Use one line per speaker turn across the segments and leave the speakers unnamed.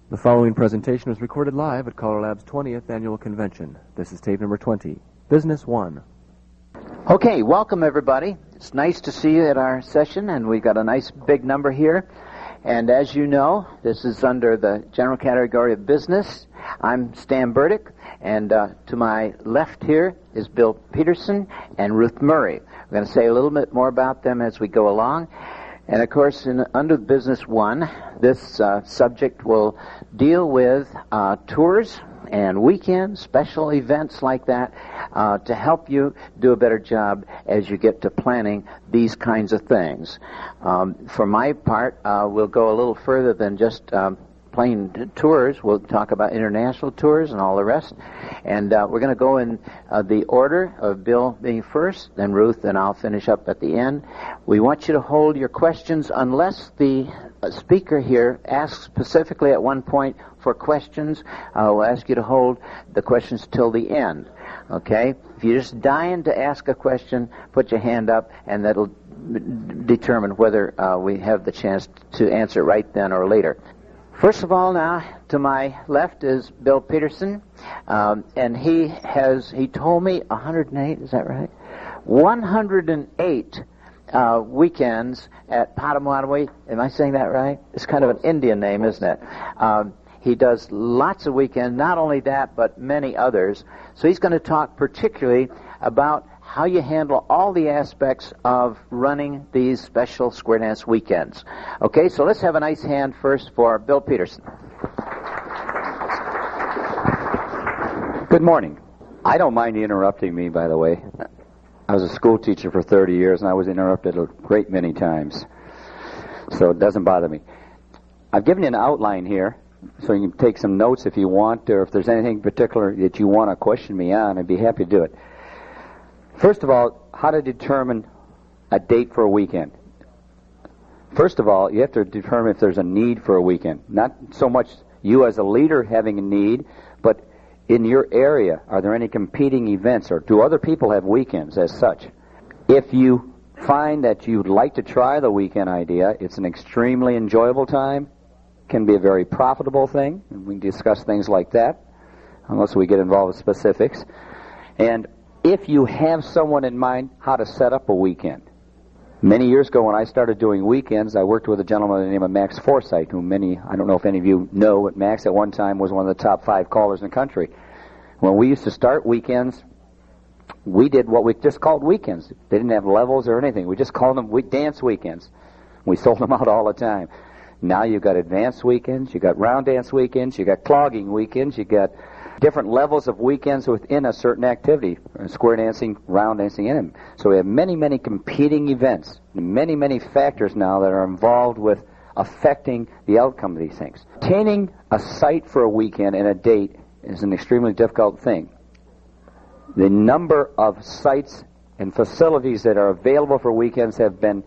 The following presentation was recorded live at CALLERLAB's 20th Annual Convention. This is tape number 20, Business 1.
Okay, welcome everybody. It's nice to see you at our session, and we've got a nice big number here. And as you know, this is under the general category of business. I'm Stan Burdick, and to my left here is Bill Peterson and Ruth Murray. We're going to say a little bit more about them as we go along. And of course, under Business 1, this subject will deal with tours and weekends, special events like that, to help you do a better job as you get to planning these kinds of things. For my part, we'll go a little further than just plain tours. We'll talk about international tours and all the rest. And we're going to go in the order of Bill being first, then Ruth, and I'll finish up at the end. We want you to hold your questions unless the speaker here asks specifically at one point for questions. We'll ask you to hold the questions till the end. Okay? If you're just dying to ask a question, put your hand up, and that'll determine whether we have the chance to answer it right then or later. First of all, now, to my left is Bill Peterson, and he told me 108, is that right? 108 weekends at Potawatomi. Am I saying that right? It's kind of an Indian name, isn't it? He does lots of weekends, not only that, but many others. So he's going to talk particularly about how you handle all the aspects of running these special square dance weekends. Okay, so let's have a nice hand first for Bill Peterson.
Good morning. I don't mind you interrupting me, by the way. I was a school teacher for 30 years, and I was interrupted a great many times. So it doesn't bother me. I've given you an outline here, so you can take some notes if you want, or if there's anything particular that you want to question me on, I'd be happy to do it. First of all, how to determine a date for a weekend. First of all, you have to determine if there's a need for a weekend. Not so much you as a leader having a need, but in your area, are there any competing events, or do other people have weekends as such? If you find that you'd like to try the weekend idea, it's an extremely enjoyable time, can be a very profitable thing, and we can discuss things like that, unless we get involved with specifics. And if you have someone in mind, how to set up a weekend. Many years ago when I started doing weekends, I worked with a gentleman by the name of Max Forsythe, who I don't know if any of you know, but Max at one time was one of the top 5 callers in the country. When we used to start weekends, we did what we just called weekends. They didn't have levels or anything. We just called them dance weekends. We sold them out all the time. Now you've got advanced weekends, you've got round dance weekends, you've got clogging weekends, you've got different levels of weekends within a certain activity, square dancing, round dancing in them. So we have many, many competing events, many, many factors now that are involved with affecting the outcome of these things. Obtaining a site for a weekend and a date is an extremely difficult thing. The number of sites and facilities that are available for weekends have been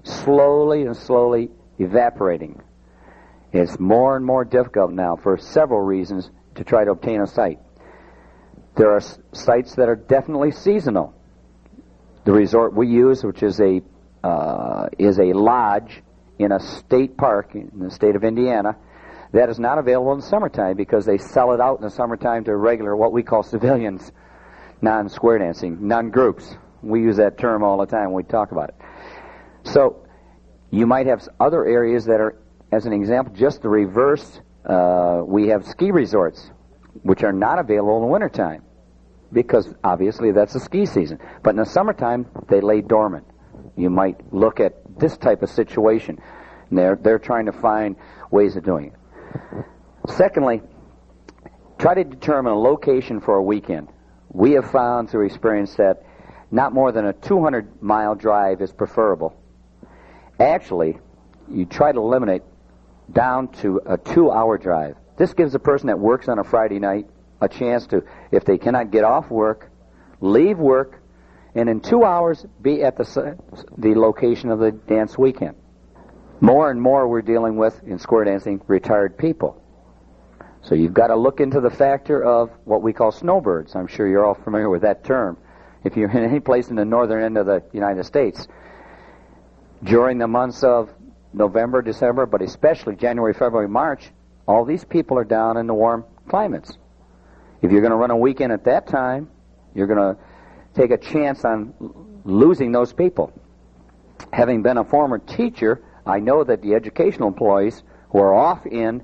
slowly evaporating. It's more and more difficult now for several reasons to try to obtain a site. There are sites that are definitely seasonal. The resort we use, which is a lodge in a state park in the state of Indiana, that is not available in the summertime because they sell it out in the summertime to regular, what we call civilians, non-square dancing, non-groups. We use that term all the time when we talk about it. So you might have other areas that are, as an example, just the reverse. We have ski resorts, which are not available in the wintertime, because obviously that's the ski season. But in the summertime, they lay dormant. You might look at this type of situation, and they're trying to find ways of doing it. Secondly, try to determine a location for a weekend. We have found through experience that not more than a 200-mile drive is preferable. Actually, you try to eliminate down to a 2-hour drive. This gives a person that works on a Friday night a chance to, if they cannot get off work, leave work, and in 2 hours be at the location of the dance weekend. More and more we're dealing with, in square dancing, retired people. So you've got to look into the factor of what we call snowbirds. I'm sure you're all familiar with that term. If you're in any place in the northern end of the United States, during the months of November, December, but especially January, February, March, All these people are down in the warm climates. If you're going to run a weekend at that time, you're going to take a chance on losing those people. Having been a former teacher, I know that the educational employees who are off in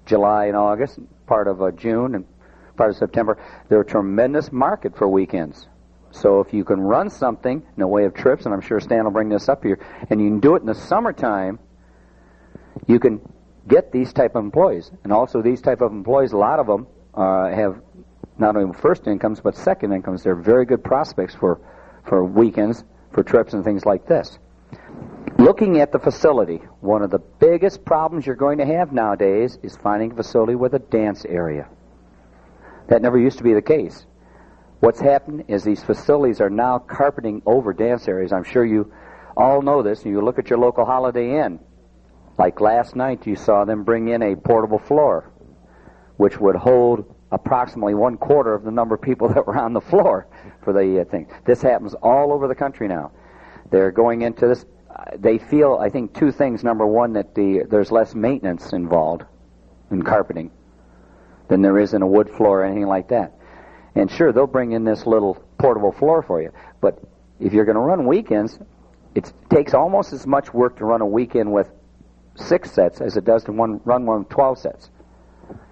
July and August, part of June and part of September, they're a tremendous market for weekends. So if you can run something in the way of trips, and I'm sure Stan will bring this up here, and you can do it in the summertime, you can get these type of employees. And also these type of employees, a lot of them have not only first incomes but second incomes. They're very good prospects for weekends, for trips and things like this. Looking at the facility, one of the biggest problems you're going to have nowadays is finding a facility with a dance area. That never used to be the case. What's happened is these facilities are now carpeting over dance areas. I'm sure you all know this, and you look at your local Holiday Inn. Like last night, you saw them bring in a portable floor, which would hold approximately 1/4 of the number of people that were on the floor for the thing. This happens all over the country now. They're going into this. They feel, I think, two things. Number one, that there's less maintenance involved in carpeting than there is in a wood floor or anything like that. And sure, they'll bring in this little portable floor for you. But if you're going to run weekends, it takes almost as much work to run a weekend with 6 sets as it does to run one with 12 sets.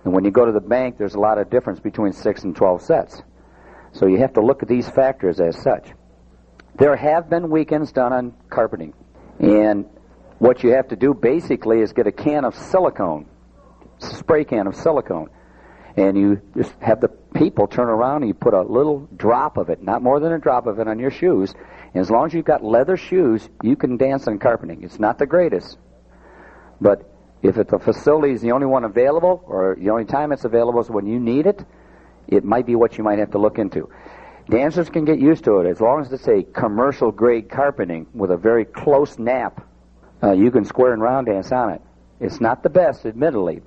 And when you go to the bank, there's a lot of difference between 6 and 12 sets. So you have to look at these factors as such. There have been weekends done on carpeting. And what you have to do basically is get a can of silicone, spray can of silicone. And you just have the people turn around and you put a little drop of it, not more than a drop of it, on your shoes. And as long as you've got leather shoes, you can dance on carpeting. It's not the greatest. But if the facility is the only one available, or the only time it's available is when you need it, it might be what you might have to look into. Dancers can get used to it. As long as it's a commercial-grade carpeting with a very close nap, you can square and round dance on it. It's not the best, admittedly.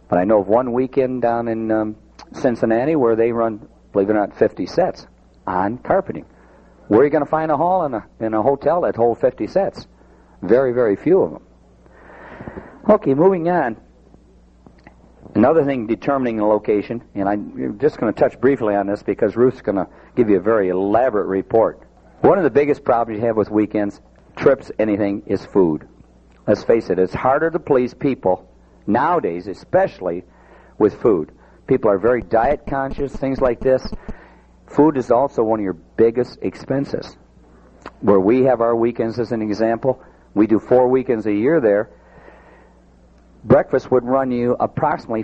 But I know of one weekend down in Cincinnati where they run, believe it or not, 50 sets on carpeting. Where are you going to find a hall in a hotel that holds 50 sets? Very, very few of them. Okay, moving on. Another thing determining the location, and I'm just going to touch briefly on this because Ruth's going to give you a very elaborate report. One of the biggest problems you have with weekends, trips, anything, is food. Let's face it, it's harder to please people nowadays, especially with food. People are very diet conscious, things like this. Food is also one of your biggest expenses. Where we have our weekends as an example, we do 4 weekends a year there. Breakfast would run you approximately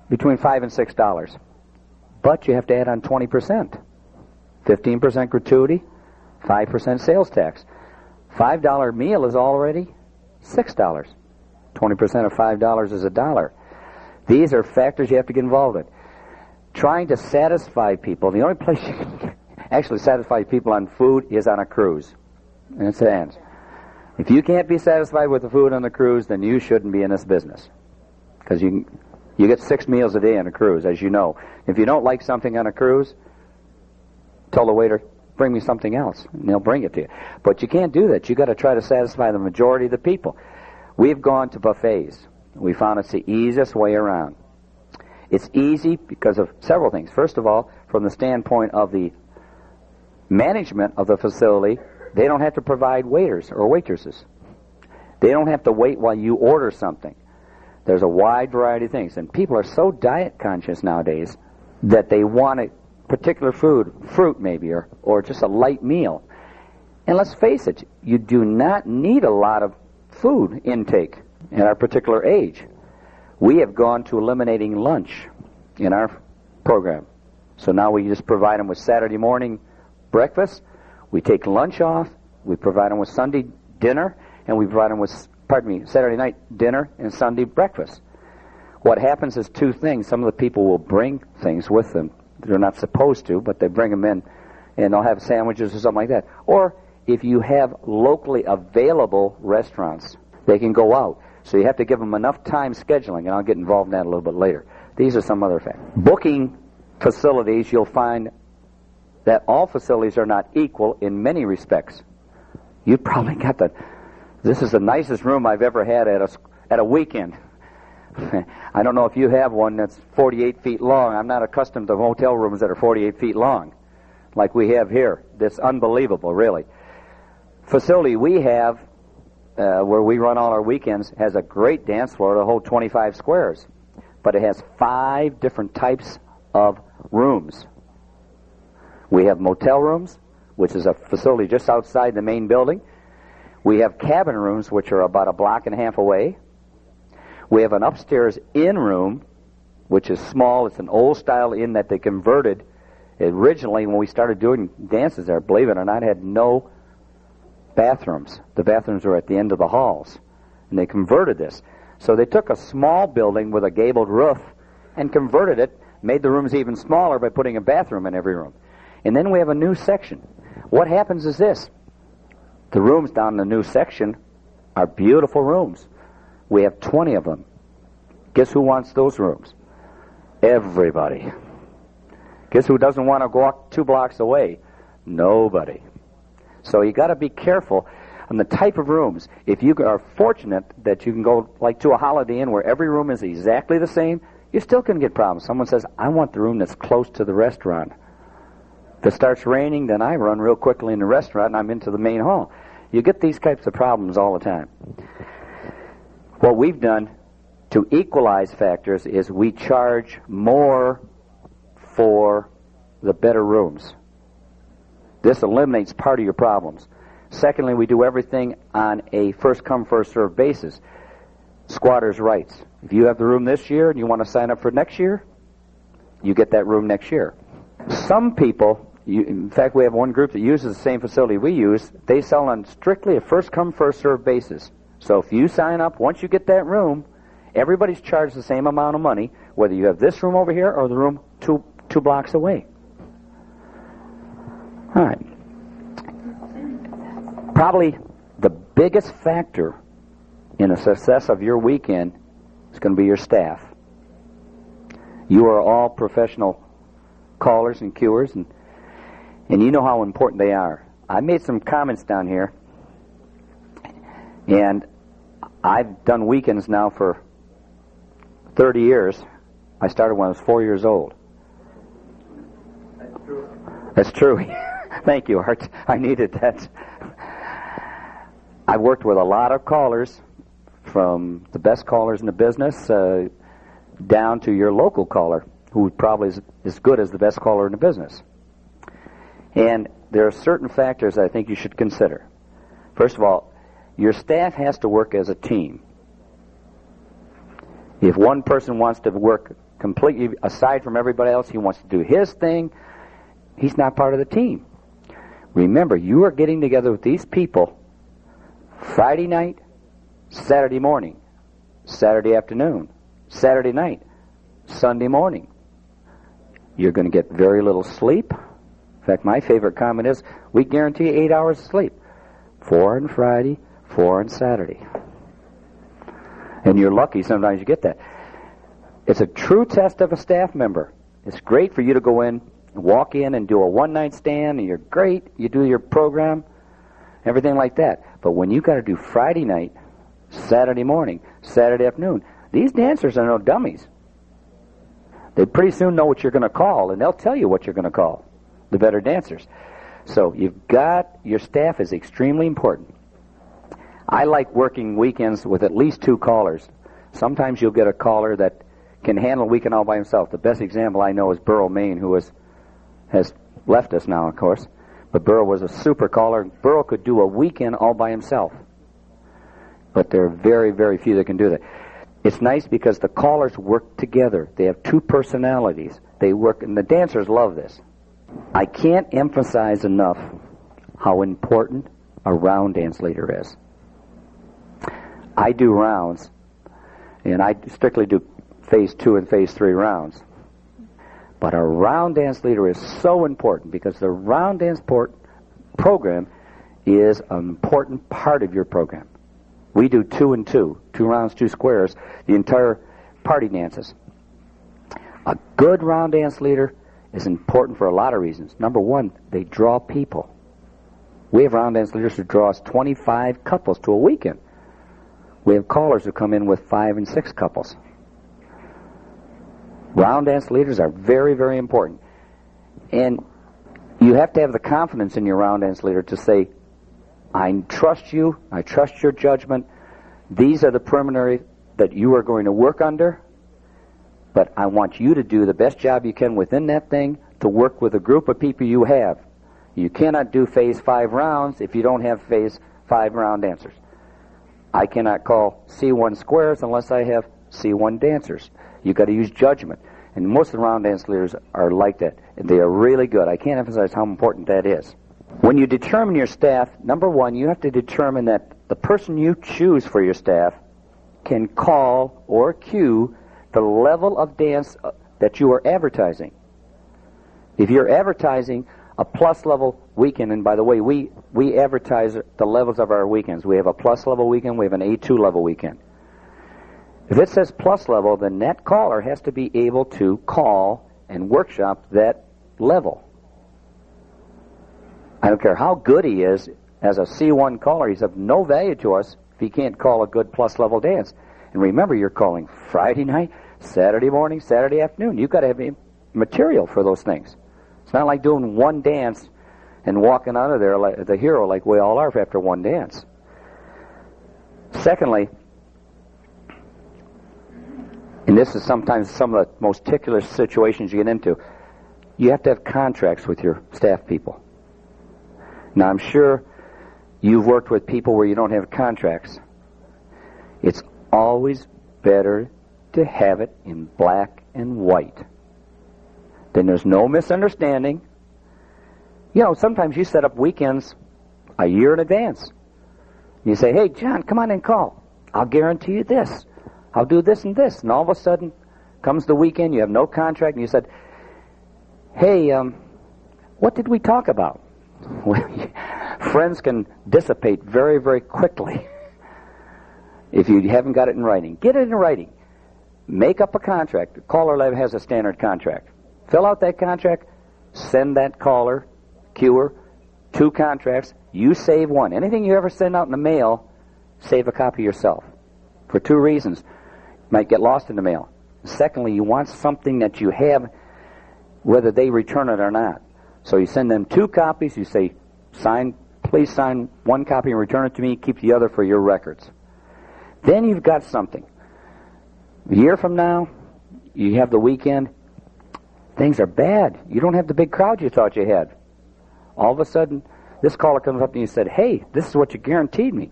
between $5 and $6. But you have to add on 20%. 15% gratuity, 5% sales tax. $5 meal is already $6. 20% of $5 is $1. These are factors you have to get involved in. Trying to satisfy people, the only place you can actually satisfy people on food is on a cruise. And it ends. If you can't be satisfied with the food on the cruise, then you shouldn't be in this business. Because you get 6 meals a day on a cruise, as you know. If you don't like something on a cruise, tell the waiter, bring me something else, and they'll bring it to you. But you can't do that. You've got to try to satisfy the majority of the people. We've gone to buffets. We found it's the easiest way around. It's easy because of several things. First of all, from the standpoint of the management of the facility, they don't have to provide waiters or waitresses. They don't have to wait while you order something. There's a wide variety of things. And people are so diet conscious nowadays that they want a particular food, fruit maybe, or just a light meal. And let's face it, you do not need a lot of food intake in our particular age. We have gone to eliminating lunch in our program. So now we just provide them with Saturday morning breakfast. We take lunch off, we provide them with Sunday dinner, and we provide them with, Saturday night dinner and Sunday breakfast. What happens is 2 things. Some of the people will bring things with them. They're not supposed to, but they bring them in, and they'll have sandwiches or something like that. Or if you have locally available restaurants, they can go out. So you have to give them enough time scheduling, and I'll get involved in that a little bit later. These are some other factors. Booking facilities, you'll find that all facilities are not equal in many respects. You probably got this is the nicest room I've ever had at a weekend. I don't know if you have one that's 48 feet long. I'm not accustomed to hotel rooms that are 48 feet long, like we have here. That's unbelievable, really. Facility we have, where we run all our weekends, has a great dance floor to hold 25 squares. But it has 5 different types of rooms. We have motel rooms, which is a facility just outside the main building. We have cabin rooms, which are about a block and a half away. We have an upstairs inn room, which is small. It's an old-style inn that they converted. Originally, when we started doing dances there, believe it or not, had no bathrooms. The bathrooms were at the end of the halls. And they converted this. So they took a small building with a gabled roof and converted it, made the rooms even smaller by putting a bathroom in every room. And then we have a new section. What happens is this. The rooms down in the new section are beautiful rooms. We have 20 of them. Guess who wants those rooms? Everybody. Guess who doesn't want to walk 2 blocks away? Nobody. So you got to be careful on the type of rooms. If you are fortunate that you can go like to a Holiday Inn where every room is exactly the same, you still can get problems. Someone says, I want the room that's close to the restaurant. If it starts raining, then I run real quickly in the restaurant and I'm into the main hall. You get these types of problems all the time. What we've done to equalize factors is we charge more for the better rooms. This eliminates part of your problems. Secondly, we do everything on a first-come, first-served basis. Squatters' rights. If you have the room this year and you want to sign up for next year, you get that room next year. Some people, in fact, we have one group that uses the same facility we use. They sell on strictly a first-come, first-served basis. So if you sign up, once you get that room, everybody's charged the same amount of money, whether you have this room over here or the room two blocks away. All right. Probably the biggest factor in the success of your weekend is going to be your staff. You are all professional callers and cuers, and you know how important they are. I made some comments down here, and I've done weekends now for 30 years. I started when I was 4 years old. That's true. Thank you, Art. I needed that. I've worked with a lot of callers, from the best callers in the business down to your local caller, who probably is as good as the best caller in the business. And there are certain factors I think you should consider. First of all, your staff has to work as a team. If one person wants to work completely aside from everybody else, he wants to do his thing, he's not part of the team. Remember, you are getting together with these people Friday night, Saturday morning, Saturday afternoon, Saturday night, Sunday morning. You're going to get very little sleep. In fact, my favorite comment is, we guarantee 8 hours of sleep. 4 on Friday, 4 on Saturday. And you're lucky sometimes you get that. It's a true test of a staff member. It's great for you to go in, walk in and do a one-night stand, and you're great. You do your program, everything like that. But when you got to do Friday night, Saturday morning, Saturday afternoon, these dancers are no dummies. They pretty soon know what you're going to call, and they'll tell you what you're going to call, the better dancers. So you've got, your staff is extremely important. I like working weekends with at least 2 callers. Sometimes you'll get a caller that can handle a weekend all by himself. The best example I know is Burl Maine, who has left us now, of course. But Burl was a super caller. Burl could do a weekend all by himself. But there are very, very few that can do that. It's nice because the callers work together. They have 2 personalities. They work, and the dancers love this. I can't emphasize enough how important a round dance leader is. I do rounds, and I strictly do phase 2 and phase 3 rounds. But a round dance leader is so important because the round dance program is an important part of your program. We do 2 and 2, 2 rounds, 2 squares, the entire party dances. A good round dance leader is important for a lot of reasons. Number one, they draw people. We have round dance leaders who draw us 25 couples to a weekend. We have callers who come in with 5 and 6 couples. Round dance leaders are very, very important. And you have to have the confidence in your round dance leader to say, I trust you, I trust your judgment. These are the preliminary that you are going to work under, but I want you to do the best job you can within that thing to work with a group of people you have. You cannot do phase 5 rounds if you don't have phase 5 round dancers. I cannot call C1 squares unless I have C1 dancers. You've got to use judgment. And most of the round dance leaders are like that. And they are really good. I can't emphasize how important that is. When you determine your staff, number one, you have to determine that the person you choose for your staff can call or cue the level of dance that you are advertising. If you're advertising a plus level weekend, and by the way, we advertise the levels of our weekends. We have a plus level weekend, we have an A2 level weekend. If it says plus level, then that caller has to be able to call and workshop that level. I don't care how good he is as a C1 caller, he's of no value to us if he can't call a good plus level dance. And remember, you're calling Friday night, Saturday morning, Saturday afternoon. You've got to have material for those things. It's not like doing one dance and walking out of there like the hero like we all are after one dance. Secondly, and this is sometimes some of the most ticklish situations you get into, you have to have contracts with your staff people. Now, I'm sure you've worked with people where you don't have contracts. It's always better to have it in black and white. Then there's no misunderstanding. You know, sometimes you set up weekends a year in advance. You say, hey, John, come on and call. I'll guarantee you this. I'll do this and this. And all of a sudden comes the weekend, you have no contract, and you said, hey, what did we talk about? Friends can dissipate very, very quickly if you haven't got it in writing. Get it in writing. Make up a contract. CALLERLAB has a standard contract. Fill out that contract, send that caller, queuer, 2 contracts. You save one. Anything you ever send out in the mail, save a copy yourself. For 2 reasons. It might get lost in the mail. Secondly, you want something that you have whether they return it or not. So you send them 2 copies, you say, please sign 1 copy and return it to me, keep the other for your records. Then you've got something. A year from now, you have the weekend, things are bad. You don't have the big crowd you thought you had. All of a sudden, this caller comes up and you said, hey, this is what you guaranteed me.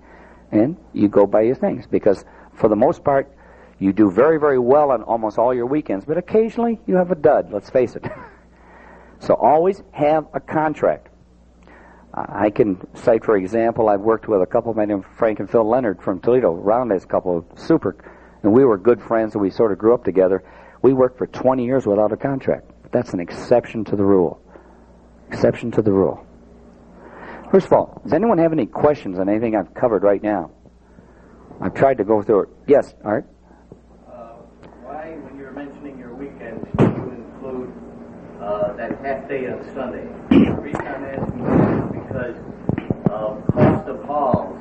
And you go by your things, because for the most part, you do very, very well on almost all your weekends, but occasionally you have a dud, let's face it. So always have a contract. I can cite, for example, I've worked with a couple of men named Frank and Phil Leonard from Toledo, around this couple of super, and we were good friends and we sort of grew up together. We worked for 20 years without a contract. But that's an exception to the rule. Exception to the rule. First of all, does anyone have any questions on anything I've covered right now? I've tried to go through it. Yes, Art?
Why, when you're mentioning your weekends, do you include that half day on Sunday? The reason I'm asking is because of cost of halls,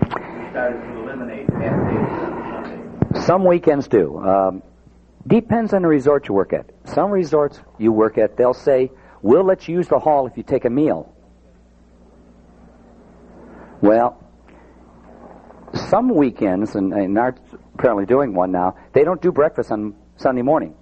we started to eliminate half days on Sunday.
Some weekends do. Depends on the resort you work at. Some resorts you work at, they'll say, we'll let you use the hall if you take a meal. Well, some weekends, and Art's apparently doing one now, they don't do breakfast on Sunday morning.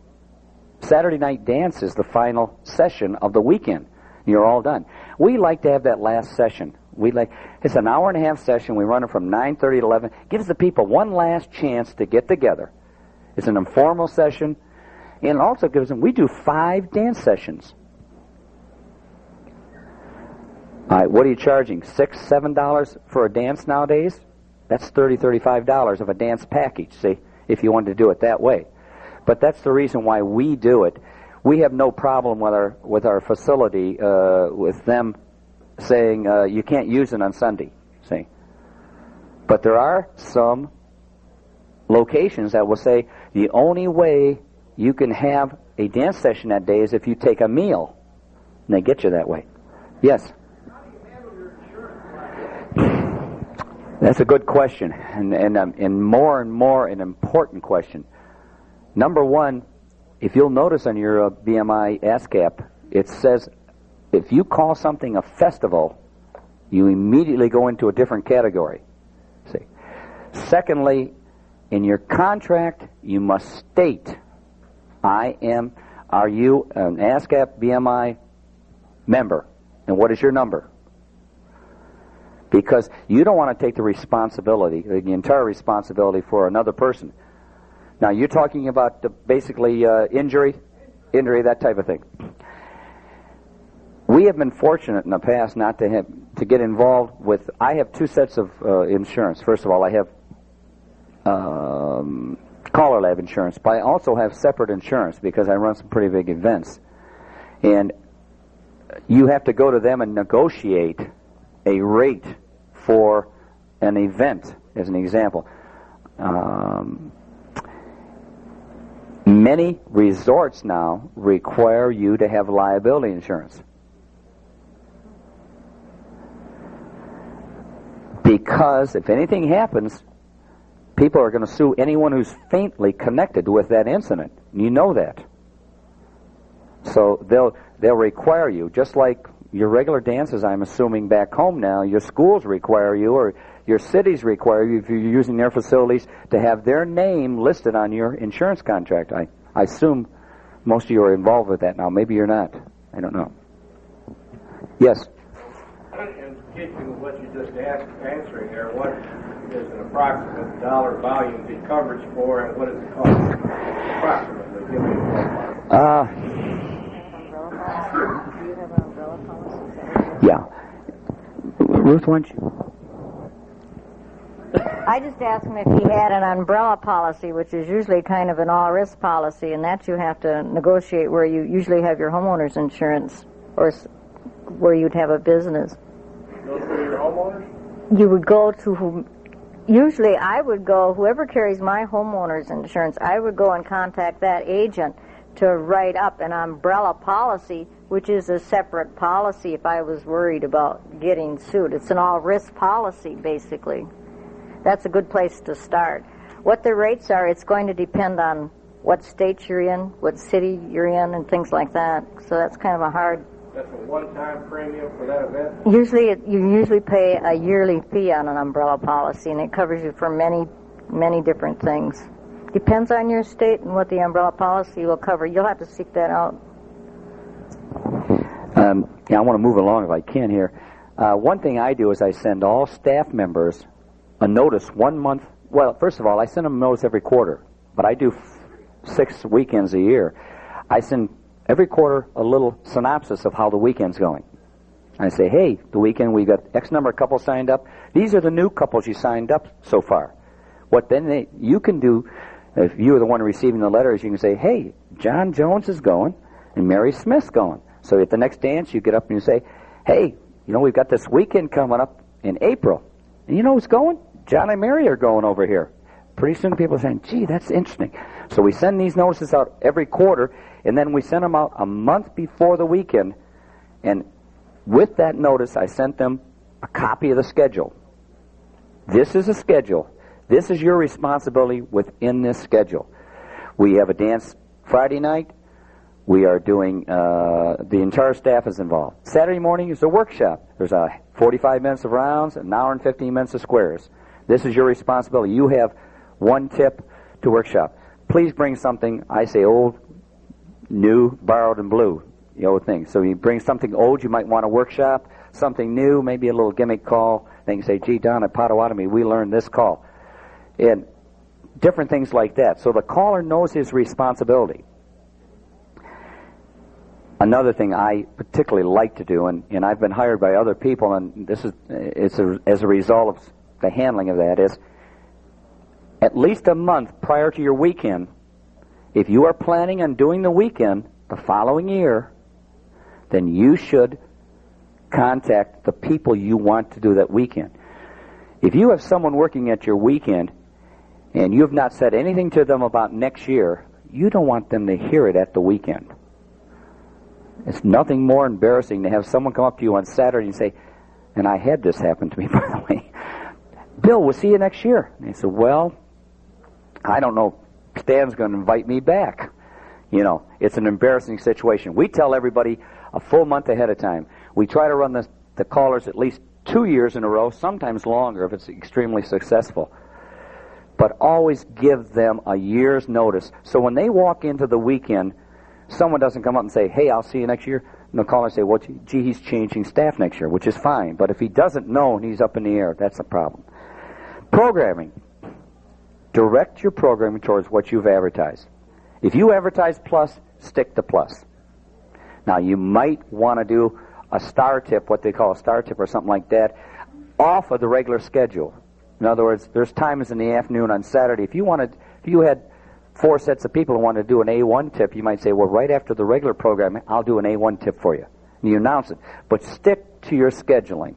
Saturday night dance is the final session of the weekend. You're all done. We like to have that last session. It's an hour and a half session. We run it from 9:30 to 11. Gives the people one last chance to get together. It's an informal session, and it also gives them, we do 5 dance sessions. All right, what are you charging? $6, $7 for a dance nowadays? That's $30, $35 of a dance package, see, if you wanted to do it that way. But that's the reason why we do it. We have no problem with our facility, with them saying you can't use it on Sunday, see. But there are some locations that will say the only way you can have a dance session that day is if you take a meal. And they get you that way. Yes? That's a good question, and more an important question. Number one, if you'll notice on your BMI ASCAP, it says if you call something a festival, you immediately go into a different category. See. Secondly, in your contract, you must state, are you an ASCAP BMI member? And what is your number? Because you don't want to take the responsibility, the entire responsibility for another person. Now, you're talking about basically injury, that type of thing. We have been fortunate in the past not to get involved with. I have two sets of insurance. First of all, I have CALLERLAB insurance, but I also have separate insurance because I run some pretty big events, and you have to go to them and negotiate a rate for an event, as an example. Many resorts now require you to have liability insurance. Because if anything happens, people are going to sue anyone who's faintly connected with that incident. You know that. So they'll require you, just like your regular dances, I'm assuming back home now, your schools require you, or your cities require you, if you're using their facilities, to have their name listed on your insurance contract. I assume most of you are involved with that now. Maybe you're not. I don't know. Yes?
In keeping with what you just answering there, what is an approximate dollar value the coverage for, and what does it cost? Approximately, give me a ballpark.
Do you have an umbrella policy?
Yeah. Ruth, why don't you?
I just asked him if he had an umbrella policy, which is usually kind of an all-risk policy, and that you have to negotiate where you usually have your homeowner's insurance, or where you'd have a business.
Go through your homeowners?
You would go to usually I would go, whoever carries my homeowner's insurance, I would go and contact that agent to write up an umbrella policy, which is a separate policy if I was worried about getting sued. It's an all-risk policy, basically. That's a good place to start. What the rates are, it's going to depend on what state you're in, what city you're in, and things like that. So that's kind of a hard...
That's a one-time premium for that event?
Usually, you usually pay a yearly fee on an umbrella policy, and it covers you for many, many different things. Depends on your state and what the umbrella policy will cover. You'll have to seek that out.
Yeah, I want to move along if I can here. One thing I do is I send all staff members a notice 1 month. Well, first of all, I send them a notice every quarter, but I do 6 weekends a year. I send every quarter a little synopsis of how the weekend's going. I say, hey, the weekend we got X number of couples signed up. These are the new couples you signed up so far. What then you can do, if you are the one receiving the letter, is you can say, hey, John Jones is going and Mary Smith's going. So at the next dance, you get up and you say, hey, you know, we've got this weekend coming up in April. And you know who's going? John and Mary are going over here. Pretty soon people are saying, gee, that's interesting. So we send these notices out every quarter, and then we send them out a month before the weekend. And with that notice, I sent them a copy of the schedule. This is a schedule. This is your responsibility within this schedule. We have a dance Friday night. We are doing, the entire staff is involved. Saturday morning is a workshop. There's 45 minutes of rounds, an hour and 15 minutes of squares. This is your responsibility. You have one tip to workshop. Please bring something, I say old, new, borrowed, and blue, the old thing. So you bring something old you might want to workshop, something new, maybe a little gimmick call. Then you say, gee, Don, at Potawatomi, we learned this call. And different things like that. So the caller knows his responsibility. Another thing I particularly like to do, and I've been hired by other people, and this is as a result of the handling of that, is at least a month prior to your weekend, if you are planning on doing the weekend the following year, then you should contact the people you want to do that weekend. If you have someone working at your weekend and you have not said anything to them about next year, you don't want them to hear it at the weekend. It's nothing more embarrassing to have someone come up to you on Saturday and say, and I had this happen to me, by the way, Bill, we'll see you next year. And he said, well, I don't know if Stan's going to invite me back. You know, it's an embarrassing situation. We tell everybody a full month ahead of time. We try to run the callers at least 2 years in a row, sometimes longer if it's extremely successful. But always give them a year's notice. So when they walk into the weekend, someone doesn't come up and say, hey, I'll see you next year. And the caller say, well, gee, he's changing staff next year, which is fine. But if he doesn't know and he's up in the air, that's a problem. Programming. Direct your programming towards what you've advertised. If you advertise plus, stick to plus. Now, you might want to do a star tip, what they call a star tip or something like that, off of the regular schedule. In other words, there's times in the afternoon on Saturday. If you had 4 sets of people who want to do an A1 tip, you might say, well, right after the regular programming, I'll do an A1 tip for you. And you announce it. But stick to your scheduling.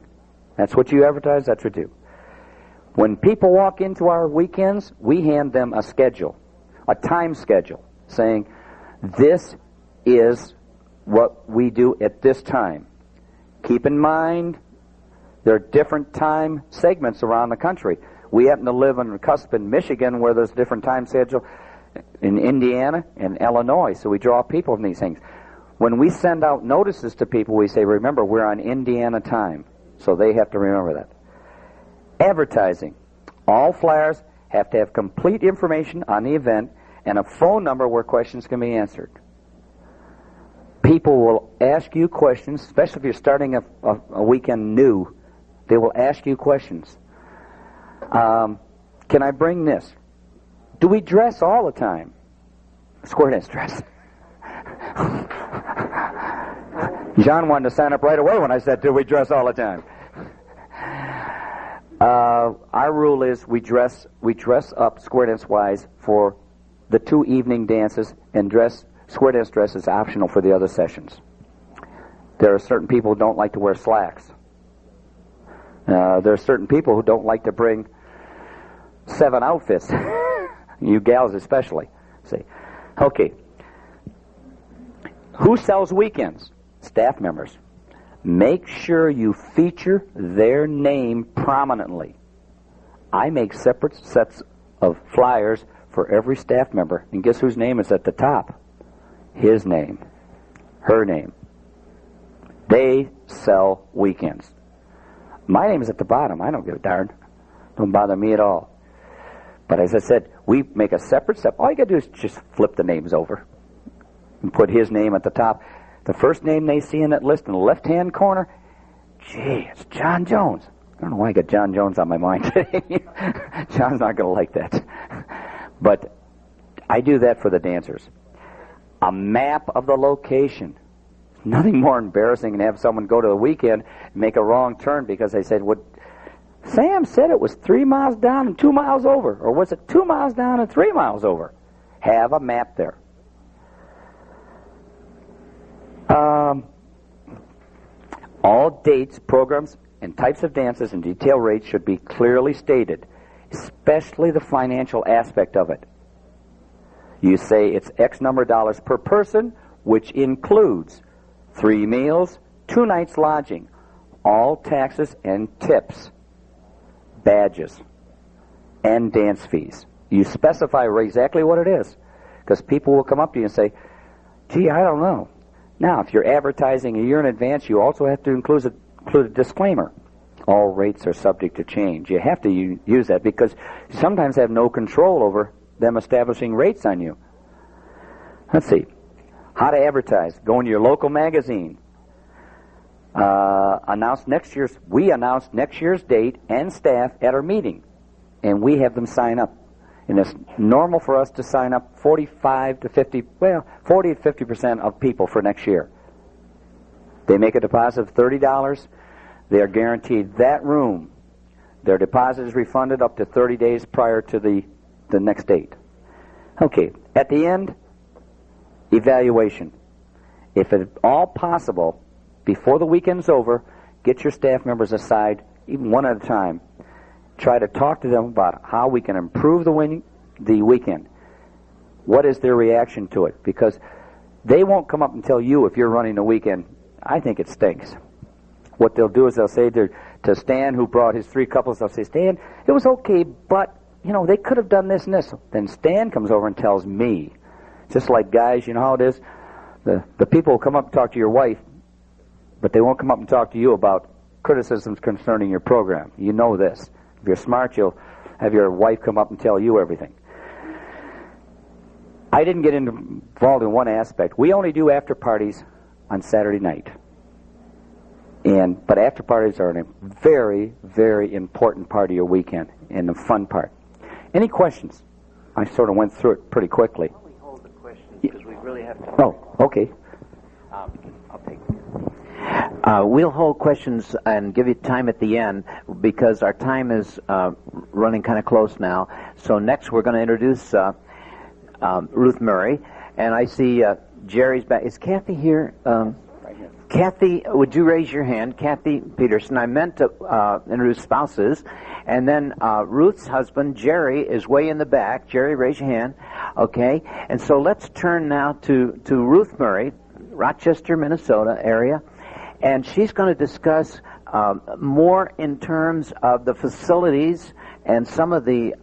That's what you advertise, that's what you do. When people walk into our weekends, we hand them a schedule, a time schedule, saying, this is what we do at this time. Keep in mind, there are different time segments around the country. We happen to live on the cusp in Michigan where there's different time schedule in Indiana and Illinois, so we draw people from these things. When we send out notices to people, we say, remember, we're on Indiana time, so they have to remember that. Advertising. All flyers have to have complete information on the event and a phone number where questions can be answered. People will ask you questions, especially if you're starting a weekend new. They will ask you questions. Can I bring this? Do we dress all the time? Square dance dress. John wanted to sign up right away when I said, do we dress all the time? Our rule is we dress up square dance wise for the 2 evening dances, and square dance dress is optional for the other sessions. There are certain people who don't like to wear slacks. There are certain people who don't like to bring 7 outfits. You gals especially. Say, okay, who sells weekends? Staff members. Make sure you feature their name prominently. I make separate sets of flyers for every staff member, and guess whose name is at the top? His name. Her name. They sell weekends. My name is at the bottom. I don't give a darn. Don't bother me at all. But as I said, we make a separate set. All you got to do is just flip the names over and put his name at the top. The first name they see in that list in the left-hand corner, gee, it's John Jones. I don't know why I got John Jones on my mind today. John's not going to like that. But I do that for the dancers. A map of the location. Nothing more embarrassing than have someone go to the weekend and make a wrong turn because they said, well, Sam said it was 3 miles down and 2 miles over. Or was it 2 miles down and 3 miles over? Have a map there. All dates, programs, and types of dances and detail rates should be clearly stated, especially the financial aspect of it. You say it's X number of dollars per person, which includes 3 meals, 2 nights lodging, all taxes and tips, badges, and dance fees. You specify exactly what it is, because people will come up to you and say, gee, I don't know. Now, if you're advertising a year in advance, you also have to include a disclaimer. All rates are subject to change. You have to use that because you sometimes have no control over them establishing rates on you. Let's see. How to advertise. Go into your local magazine. We announce next year's date and staff at our meeting. And we have them sign up. And it's normal for us to sign up 40 to 50% of people for next year. They make a deposit of $30. They are guaranteed that room. Their deposit is refunded up to 30 days prior to the next date. Okay, at the end, evaluation. If at all possible, before the weekend's over, get your staff members aside, even one at a time. Try to talk to them about how we can improve the weekend. What is their reaction to it? Because they won't come up and tell you if you're running the weekend, I think it stinks. What they'll do is they'll say to Stan, who brought his 3 couples, they'll say, Stan, it was okay, but, they could have done this and this. Then Stan comes over and tells me, Just like guys, you know how it is? The people will come up and talk to your wife, but they won't come up and talk to you about criticisms concerning your program. You know this. If you're smart, you'll have your wife come up and tell you everything. I didn't get involved in one aspect. We only do after parties on Saturday night. But after parties are a very, very important part of your weekend and the fun part. Any questions? I sort of went through it pretty quickly.
Why don't we hold the questions because we really have to.
Oh, okay.
I'll take.
We'll hold questions and give you time at the end because our time is running kind of close now. So next we're going to introduce Ruth Murray, and I see Jerry's back. Is Kathy here?
Right here.
Kathy, would you raise your hand? Kathy Peterson. I meant to introduce spouses. And then Ruth's husband, Jerry, is way in the back. Jerry, raise your hand. Okay. And so let's turn now to Ruth Murray, Rochester, Minnesota area. And she's going to discuss more in terms of the facilities and some of the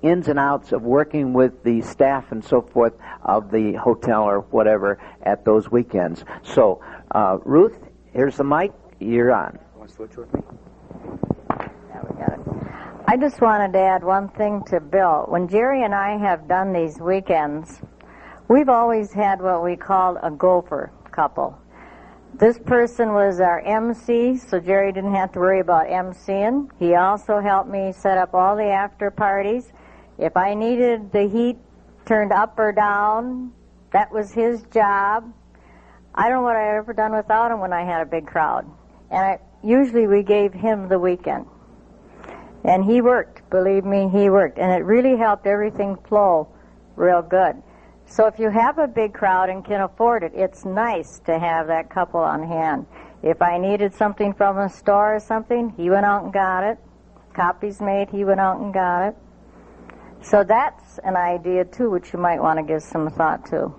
ins and outs of working with the staff and so forth of the hotel or whatever at those weekends. So, Ruth, here's the mic. You're on.
Want to switch with me?
Yeah, we got it. I just wanted to add one thing to Bill. When Jerry and I have done these weekends, we've always had what we called a gopher couple. This person was our MC, so Jerry didn't have to worry about MCing. He also helped me set up all the after parties. If I needed the heat turned up or down, that was his job. I don't know what I'd ever done without him when I had a big crowd. And usually we gave him the weekend. And he worked, believe me, he worked. And it really helped everything flow real good. So if you have a big crowd and can afford it, it's nice to have that couple on hand. If I needed something from a store or something, he went out and got it. Copies made, he went out and got it. So that's an idea, too, which you might want to give some thought to.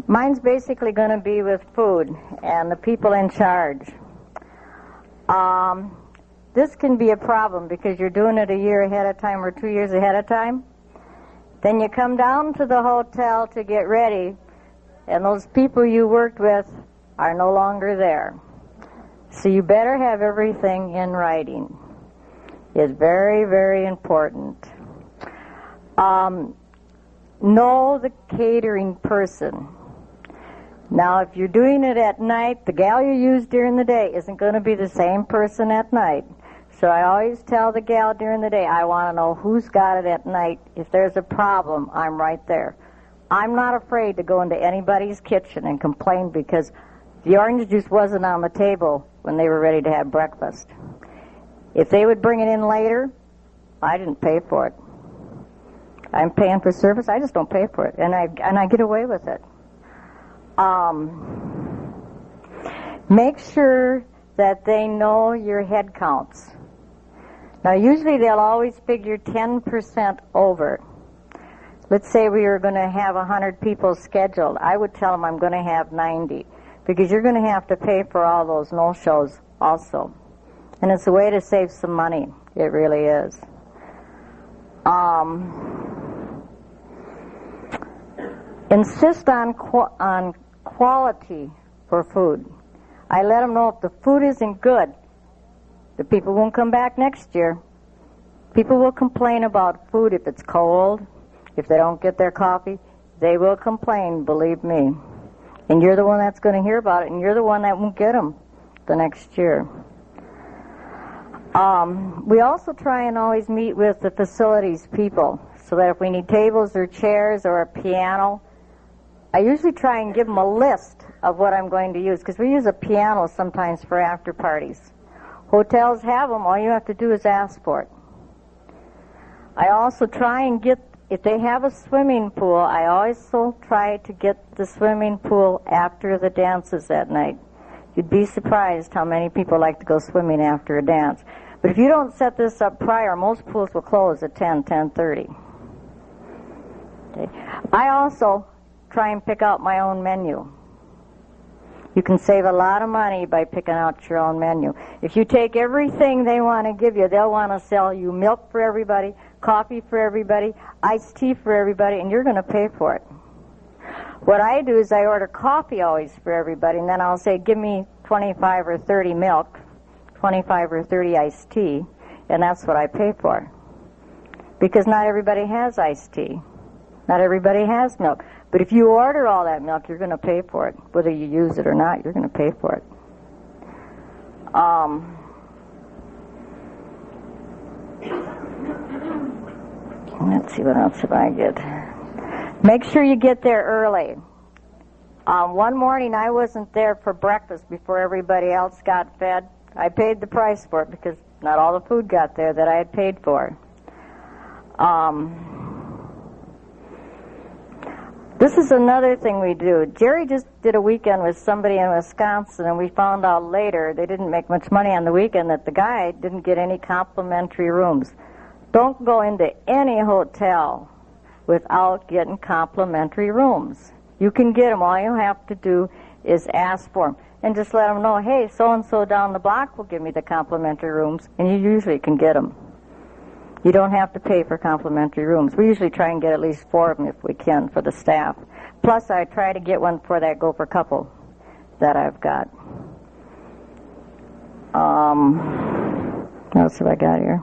Mine's basically going to be with food and the people in charge. This can be a problem because you're doing it a year ahead of time or 2 years ahead of time. Then you come down to the hotel to get ready, and those people you worked with are no longer there. So you better have everything in writing. It's very, very important. Know the catering person. Now, if you're doing it at night, the gal you use during the day isn't going to be the same person at night. So I always tell the gal during the day, I want to know who's got it at night. If there's a problem, I'm right there. I'm not afraid to go into anybody's kitchen and complain because the orange juice wasn't on the table when they were ready to have breakfast. If they would bring it in later, I didn't pay for it. I'm paying for service, I just don't pay for it, and I get away with it. Make sure that they know your head counts. Now, usually they'll always figure 10% over. Let's say we were going to have 100 people scheduled. I would tell them I'm going to have 90 because you're going to have to pay for all those no-shows also. And it's a way to save some money. It really is. Insist on quality for food. I let them know if the food isn't good, the people won't come back next year. People will complain about food if it's cold, if they don't get their coffee. They will complain, believe me. And you're the one that's going to hear about it, and you're the one that won't get them the next year. We also try and always meet with the facilities people, so that if we need tables or chairs or a piano, I usually try and give them a list of what I'm going to use, because we use a piano sometimes for after parties. Hotels have them. All you have to do is ask for it. I also try and get, if they have a swimming pool, I also try to get the swimming pool after the dances that night. You'd be surprised how many people like to go swimming after a dance. But if you don't set this up prior, most pools will close at 10:30. Okay. I also try and pick out my own menu. You can save a lot of money by picking out your own menu. If you take everything they want to give you, they'll want to sell you milk for everybody, coffee for everybody, iced tea for everybody, and you're going to pay for it. What I do is I order coffee always for everybody, and then I'll say, give me 25 or 30 milk, 25 or 30 iced tea, and that's what I pay for. Because not everybody has iced tea. Not everybody has milk. But if you order all that milk, you're going to pay for it. Whether you use it or not, you're going to pay for it. Let's see, what else did I get? Make sure you get there early. One morning I wasn't there for breakfast before everybody else got fed. I paid the price for it because not all the food got there that I had paid for. This is another thing we do. Jerry just did a weekend with somebody in Wisconsin, and we found out later they didn't make much money on the weekend, that the guy didn't get any complimentary rooms. Don't go into any hotel without getting complimentary rooms. You can get them. All you have to do is ask for them. And just let them know, hey, so-and-so down the block will give me the complimentary rooms, and you usually can get them. You don't have to pay for complimentary rooms. We usually try and get at least 4 of them if we can for the staff. Plus, I try to get one for that gopher couple that I've got. What else have I got here?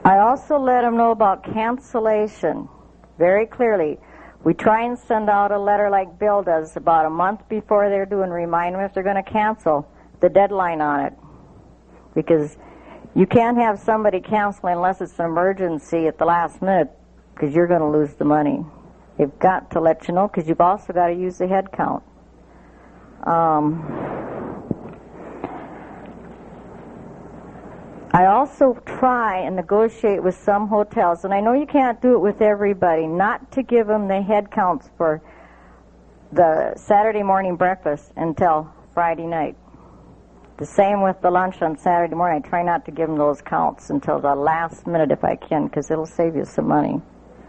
I also let them know about cancellation very clearly. We try and send out a letter like Bill does about a month before they're due and remind them if they're going to cancel, the deadline on it. Because you can't have somebody canceling unless it's an emergency at the last minute, because you're going to lose the money. They've got to let you know, because you've also got to use the head count. I also try and negotiate with some hotels, and I know you can't do it with everybody, not to give them the head counts for the Saturday morning breakfast until Friday night. The same with the lunch on Saturday morning. I try not to give them those counts until the last minute if I can, because it'll save you some money.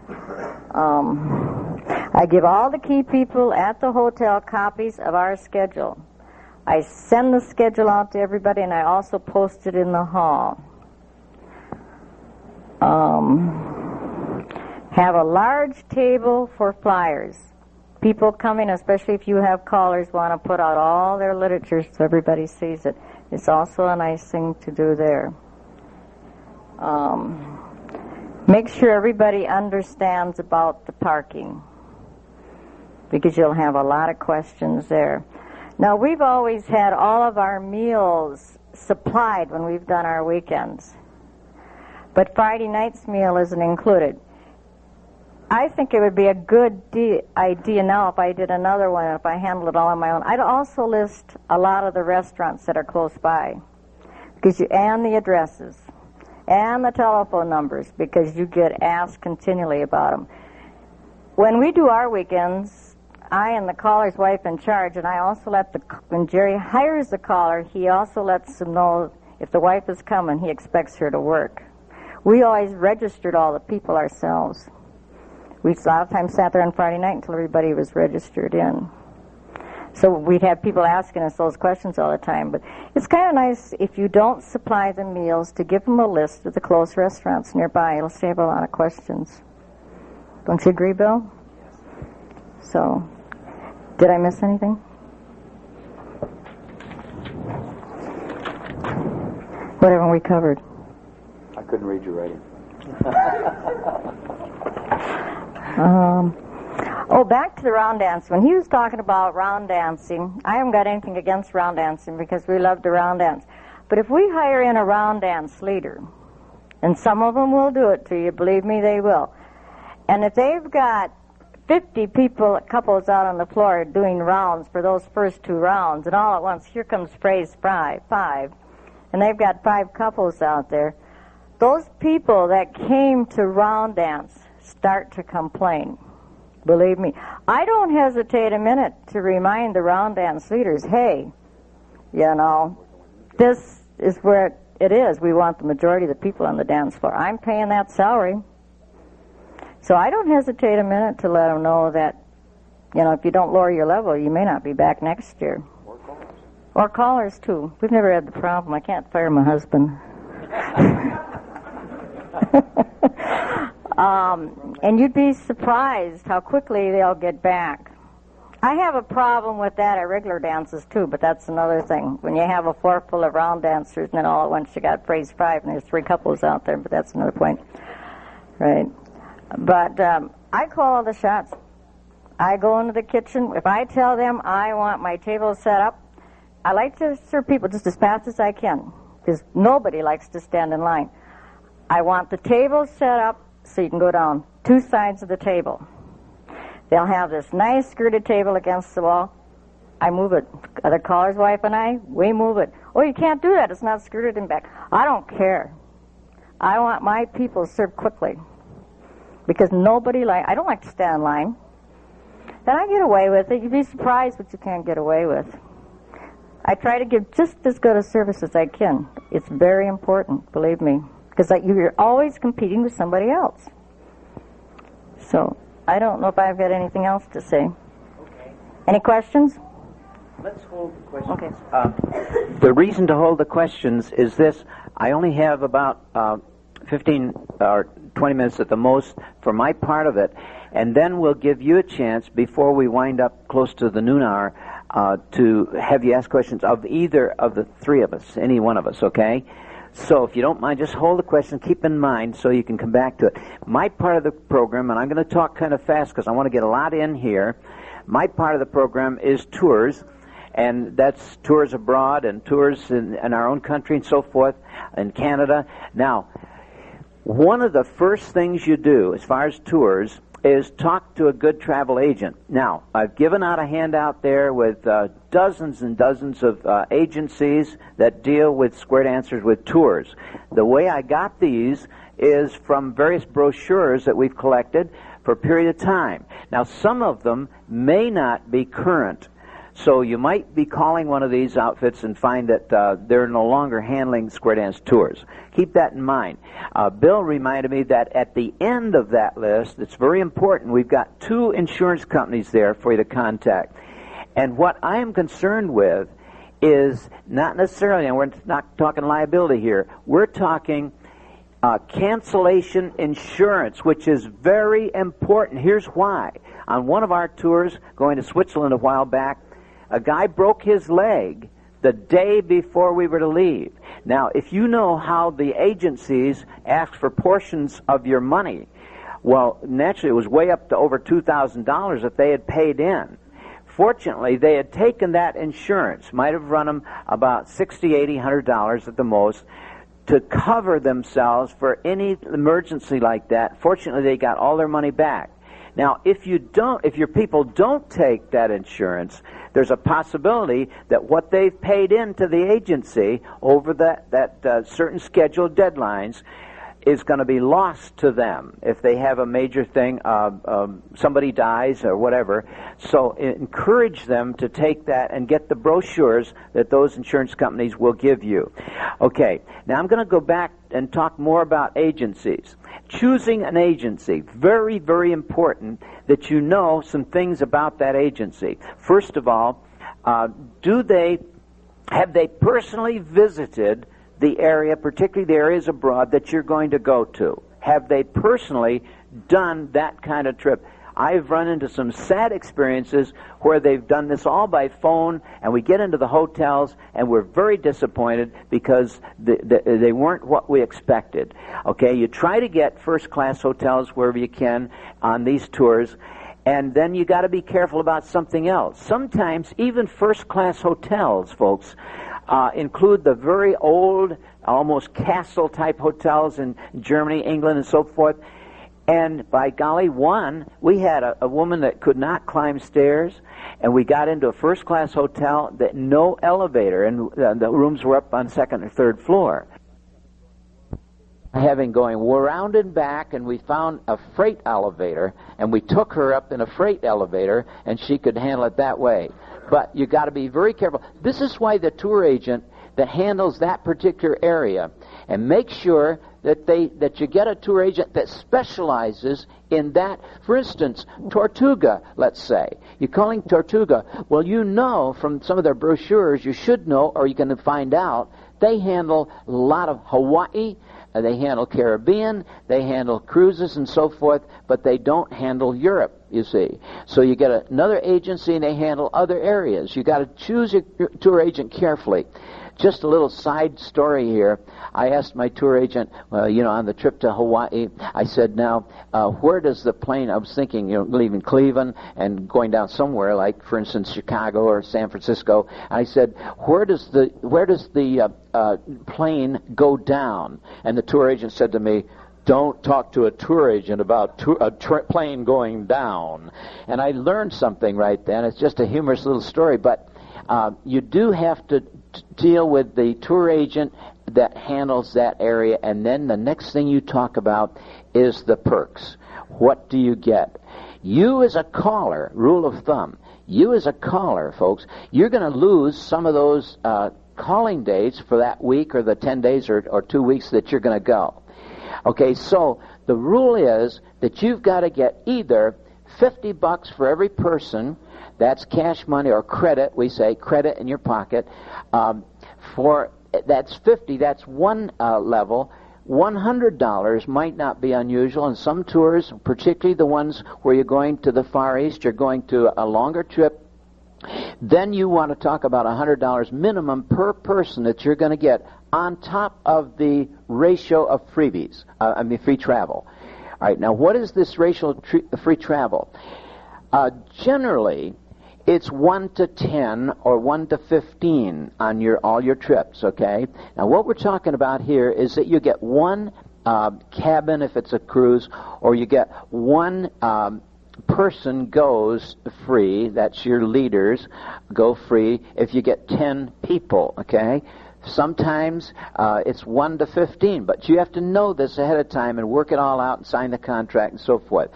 I give all the key people at the hotel copies of our schedule. I send the schedule out to everybody, and I also post it in the hall. Have a large table for flyers. People coming, especially if you have callers, want to put out all their literature so everybody sees it. It's also a nice thing to do there. Make sure everybody understands about the parking, because you'll have a lot of questions there. Now, we've always had all of our meals supplied when we've done our weekends, but Friday night's meal isn't included. I think it would be a good idea now if I did another one, if I handled it all on my own. I'd also list a lot of the restaurants that are close by, and the addresses, and the telephone numbers, because you get asked continually about them. When we do our weekends, I and the caller's wife in charge, and I also when Jerry hires the caller, he also lets them know if the wife is coming, he expects her to work. We always registered all the people ourselves. We a lot of times sat there on Friday night until everybody was registered in. So we'd have people asking us those questions all the time. But it's kind of nice if you don't supply the meals to give them a list of the close restaurants nearby. It'll save a lot of questions. Don't you agree, Bill? So, did I miss anything? What haven't we covered?
I couldn't read your writing.
Back to the round dance. When he was talking about round dancing, I haven't got anything against round dancing because we love to round dance. But if we hire in a round dance leader, and some of them will do it to you, believe me, they will. And if they've got 50 couples out on the floor doing rounds for those first 2 rounds, and all at once, here comes phrase 5, and they've got 5 couples out there, those people that came to round dance start to complain. Believe me. I don't hesitate a minute to remind the round dance leaders, hey, this is where it is. We want the majority of the people on the dance floor. I'm paying that salary. So I don't hesitate a minute to let them know that, if you don't lower your level, you may not be back next year. Or callers, too. We've never had the problem. I can't fire my husband. And you'd be surprised how quickly they'll get back. I have a problem with that at regular dances, too, but that's another thing. When you have a floor full of round dancers, and then all at once you got phrase 5, and there's 3 couples out there, but that's another point. Right? But I call all the shots. I go into the kitchen. If I tell them I want my table set up, I like to serve people just as fast as I can, because nobody likes to stand in line. I want the table set up so you can go down 2 sides of the table. They'll have this nice skirted table against the wall. I move it. The caller's wife and I, we move it. Oh, you can't do that. It's not skirted in back. I don't care. I want my people served quickly. Because I don't like to stand in line. Then I get away with it. You'd be surprised what you can't get away with. I try to give just as good a service as I can. It's very important, believe me. Because you're always competing with somebody else. So I don't know if I've got anything else to say.
Okay.
Any questions?
Let's hold the questions.
Okay.
The reason to hold the questions is this. I only have about 15 or 20 minutes at the most for my part of it, and then we'll give you a chance before we wind up close to the noon hour to have you ask questions of either of the 3 of us, any one of us, okay? So if you don't mind, just hold the question, keep in mind so you can come back to it. My part of the program, and I'm going to talk kind of fast because I want to get a lot in here, my part of the program is tours, and that's tours abroad and tours in our own country and so forth, in Canada. Now, one of the first things you do as far as tours is talk to a good travel agent. Now, I've given out a handout there with dozens and dozens of agencies that deal with square dancers with tours. The way I got these is from various brochures that we've collected for a period of time. Now, some of them may not be current. So you might be calling one of these outfits and find that they're no longer handling square dance tours. Keep that in mind. Bill reminded me that at the end of that list, it's very important, we've got 2 insurance companies there for you to contact. And what I am concerned with is not necessarily, and we're not talking liability here, we're talking cancellation insurance, which is very important. Here's why. On one of our tours going to Switzerland a while back, a guy broke his leg the day before we were to leave. Now, if you know how the agencies ask for portions of your money, well, naturally it was way up to over $2,000 that they had paid in. Fortunately, they had taken that insurance, might have run them about $60, $80, $100 at the most, to cover themselves for any emergency like that. Fortunately, they got all their money back. Now, if your people don't take that insurance, there's a possibility that what they've paid into the agency over that certain scheduled deadlines is going to be lost to them if they have a major thing, somebody dies or whatever. So encourage them to take that and get the brochures that those insurance companies will give you. Okay, now I'm going to go back and talk more about agencies. Choosing an agency, very, very important that you know some things about that agency. First of all, have they personally visited the area, particularly the areas abroad that you're going to go to? Have they personally done that kind of trip? I've run into some sad experiences where they've done this all by phone, and we get into the hotels, and we're very disappointed because they weren't what we expected. Okay, you try to get first-class hotels wherever you can on these tours, and then you got to be careful about something else. Sometimes even first-class hotels, folks, include the very old, almost castle-type hotels in Germany, England, and so forth. And by golly, we had a woman that could not climb stairs, and we got into a first-class hotel that no elevator, and the rooms were up on 2nd or 3rd floor. Having going around and back, and we found a freight elevator, and we took her up in a freight elevator, and she could handle it that way. But you got to be very careful. This is why the tour agent that handles that particular area, and make sure that you get a tour agent that specializes in that. For instance, Tortuga, let's say. You're calling Tortuga. Well, you know from some of their brochures, you should know, or you can find out, they handle a lot of Hawaii, they handle Caribbean, they handle cruises and so forth, but they don't handle Europe, you see. So you get another agency and they handle other areas. You got to choose your tour agent carefully. Just a little side story here. I asked my tour agent, on the trip to Hawaii, I said, now, where does the plane, I was thinking, leaving Cleveland and going down somewhere, like, for instance, Chicago or San Francisco. And I said, where does the plane go down? And the tour agent said to me, don't talk to a tour agent about a plane going down. And I learned something right then. It's just a humorous little story, but you do have to deal with the tour agent that handles that area, and then the next thing you talk about is the perks. What do you get? You as a caller, rule of thumb, you as a caller, folks, you're going to lose some of those calling days for that week or the 10 days or 2 weeks that you're going to go. Okay, so the rule is that you've got to get either $50 for every person, that's cash money or credit, we say, credit in your pocket. That's 50, that's one level. $100 might not be unusual. In some tours, particularly the ones where you're going to the Far East, you're going to a longer trip, then you want to talk about $100 minimum per person that you're going to get on top of the ratio of freebies, free travel. All right, now what is this ratio of free travel? Generally, it's 1 to 10 or 1 to 15 on all your trips, okay? Now, what we're talking about here is that you get one cabin if it's a cruise, or you get one person goes free, that's your leaders, go free if you get 10 people, okay? Sometimes it's 1 to 15, but you have to know this ahead of time and work it all out and sign the contract and so forth.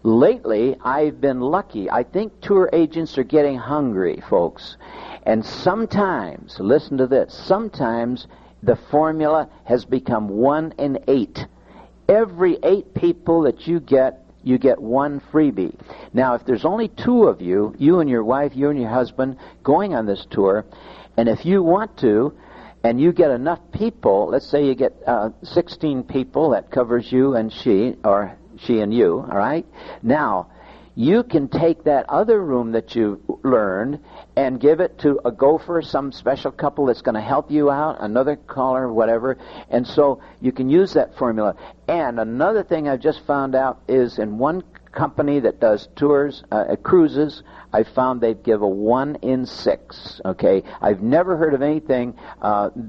Lately, I've been lucky. I think tour agents are getting hungry, folks. And sometimes, listen to this, sometimes the formula has become 1 in 8. Every 8 people that you get one freebie. Now, if there's only 2 of you, you and your wife, you and your husband, going on this tour, and if you want to, and you get enough people, let's say you get 16 people, that covers you and she, or she and you, all right? Now, you can take that other room that you learned and give it to a gopher, some special couple that's going to help you out, another caller, whatever, and so you can use that formula. And another thing I've just found out is in one company that does tours, cruises, I found they'd give a 1 in 6, okay? I've never heard of anything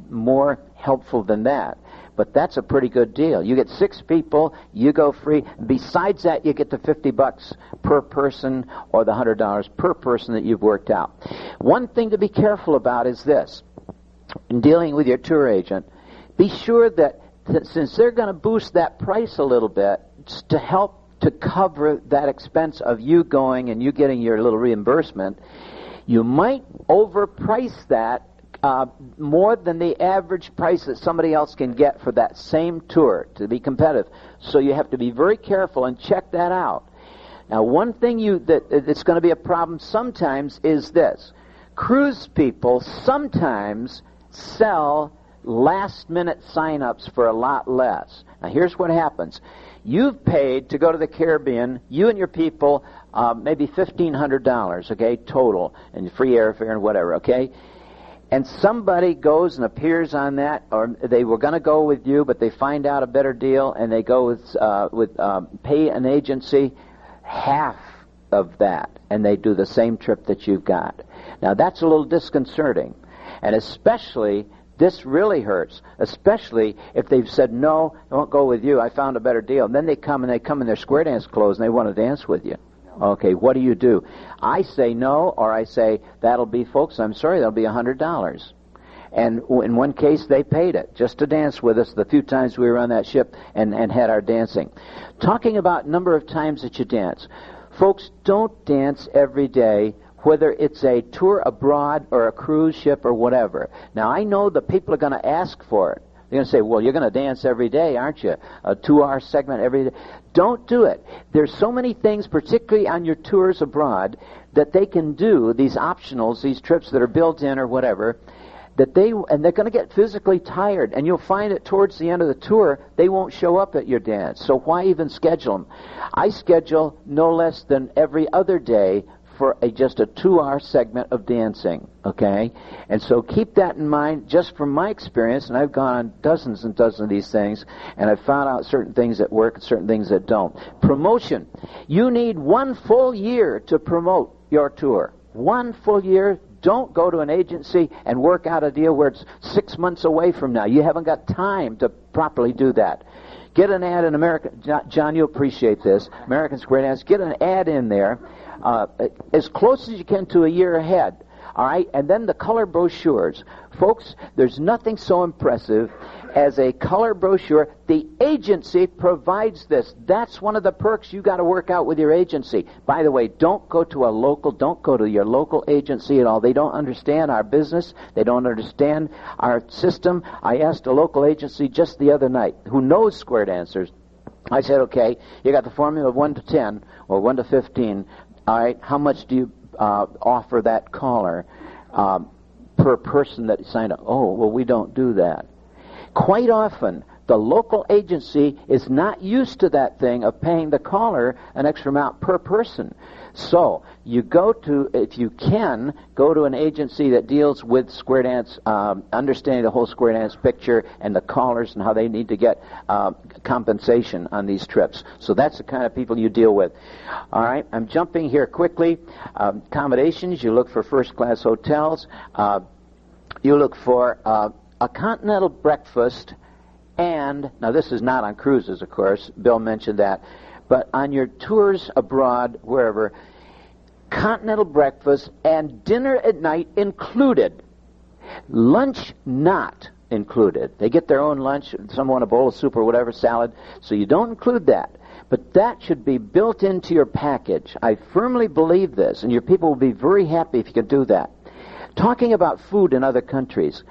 more helpful than that. But that's a pretty good deal. You get 6 people, you go free. Besides that, you get the $50 per person or the $100 per person that you've worked out. One thing to be careful about is this. In dealing with your tour agent, be sure that since they're going to boost that price a little bit to help to cover that expense of you going and you getting your little reimbursement, you might overprice that more than the average price that somebody else can get for that same tour to be competitive. So you have to be very careful and check that out. Now, one thing that's going to be a problem sometimes is this. Cruise people sometimes sell last-minute sign-ups for a lot less. Now, here's what happens. You've paid to go to the Caribbean, you and your people, maybe $1,500, okay, total, and free airfare and whatever, okay? And somebody goes and appears on that, or they were going to go with you, but they find out a better deal, and they go with pay an agency half of that, and they do the same trip that you've got. Now, that's a little disconcerting, and especially, this really hurts, especially if they've said, no, I won't go with you, I found a better deal. And then they come in their square dance clothes, and they want to dance with you. Okay, what do? I say no, or I say, that'll be, folks, I'm sorry, that'll be $100. And in one case, they paid it just to dance with us the few times we were on that ship and had our dancing. Talking about number of times that you dance. Folks, don't dance every day, whether it's a tour abroad or a cruise ship or whatever. Now, I know the people are going to ask for it. They're going to say, well, you're going to dance every day, aren't you? A 2-hour segment every day. Don't do it. There's so many things, particularly on your tours abroad, that they can do, these optionals, these trips that are built in or whatever, that they're going to get physically tired, and you'll find that towards the end of the tour, they won't show up at your dance. So why even schedule them? I schedule no less than every other day for just a 2-hour segment of dancing, okay? And so keep that in mind, just from my experience, and I've gone on dozens and dozens of these things, and I've found out certain things that work and certain things that don't. Promotion. You need 1 full year to promote your tour. 1 full year. Don't go to an agency and work out a deal where it's 6 months away from now. You haven't got time to properly do that. Get an ad in American, John, you appreciate this, American Square Dance, get an ad in there as close as you can to a year ahead. All right, and then the color brochures. Folks, there's nothing so impressive as a color brochure. The agency provides this. That's one of the perks you got to work out with your agency. By the way, don't go to your local agency at all. They don't understand our business. They don't understand our system. I asked a local agency just the other night who knows square dancers. I said, okay, you got the formula of 1 to 10 or 1 to 15. All right, how much do you offer that caller per person that signed up? Oh, well, we don't do that. Quite often, the local agency is not used to that thing of paying the caller an extra amount per person. So, you go to, if you can, go to an agency that deals with square dance, understanding the whole square dance picture and the callers and how they need to get compensation on these trips. So that's the kind of people you deal with. All right, I'm jumping here quickly. Accommodations, you look for first-class hotels. You look for a continental breakfast, and, now this is not on cruises, of course, Bill mentioned that, but on your tours abroad, wherever, continental breakfast and dinner at night included. Lunch not included. They get their own lunch, some want a bowl of soup or whatever, salad, so you don't include that. But that should be built into your package. I firmly believe this, and your people will be very happy if you can do that. Talking about food in other countries,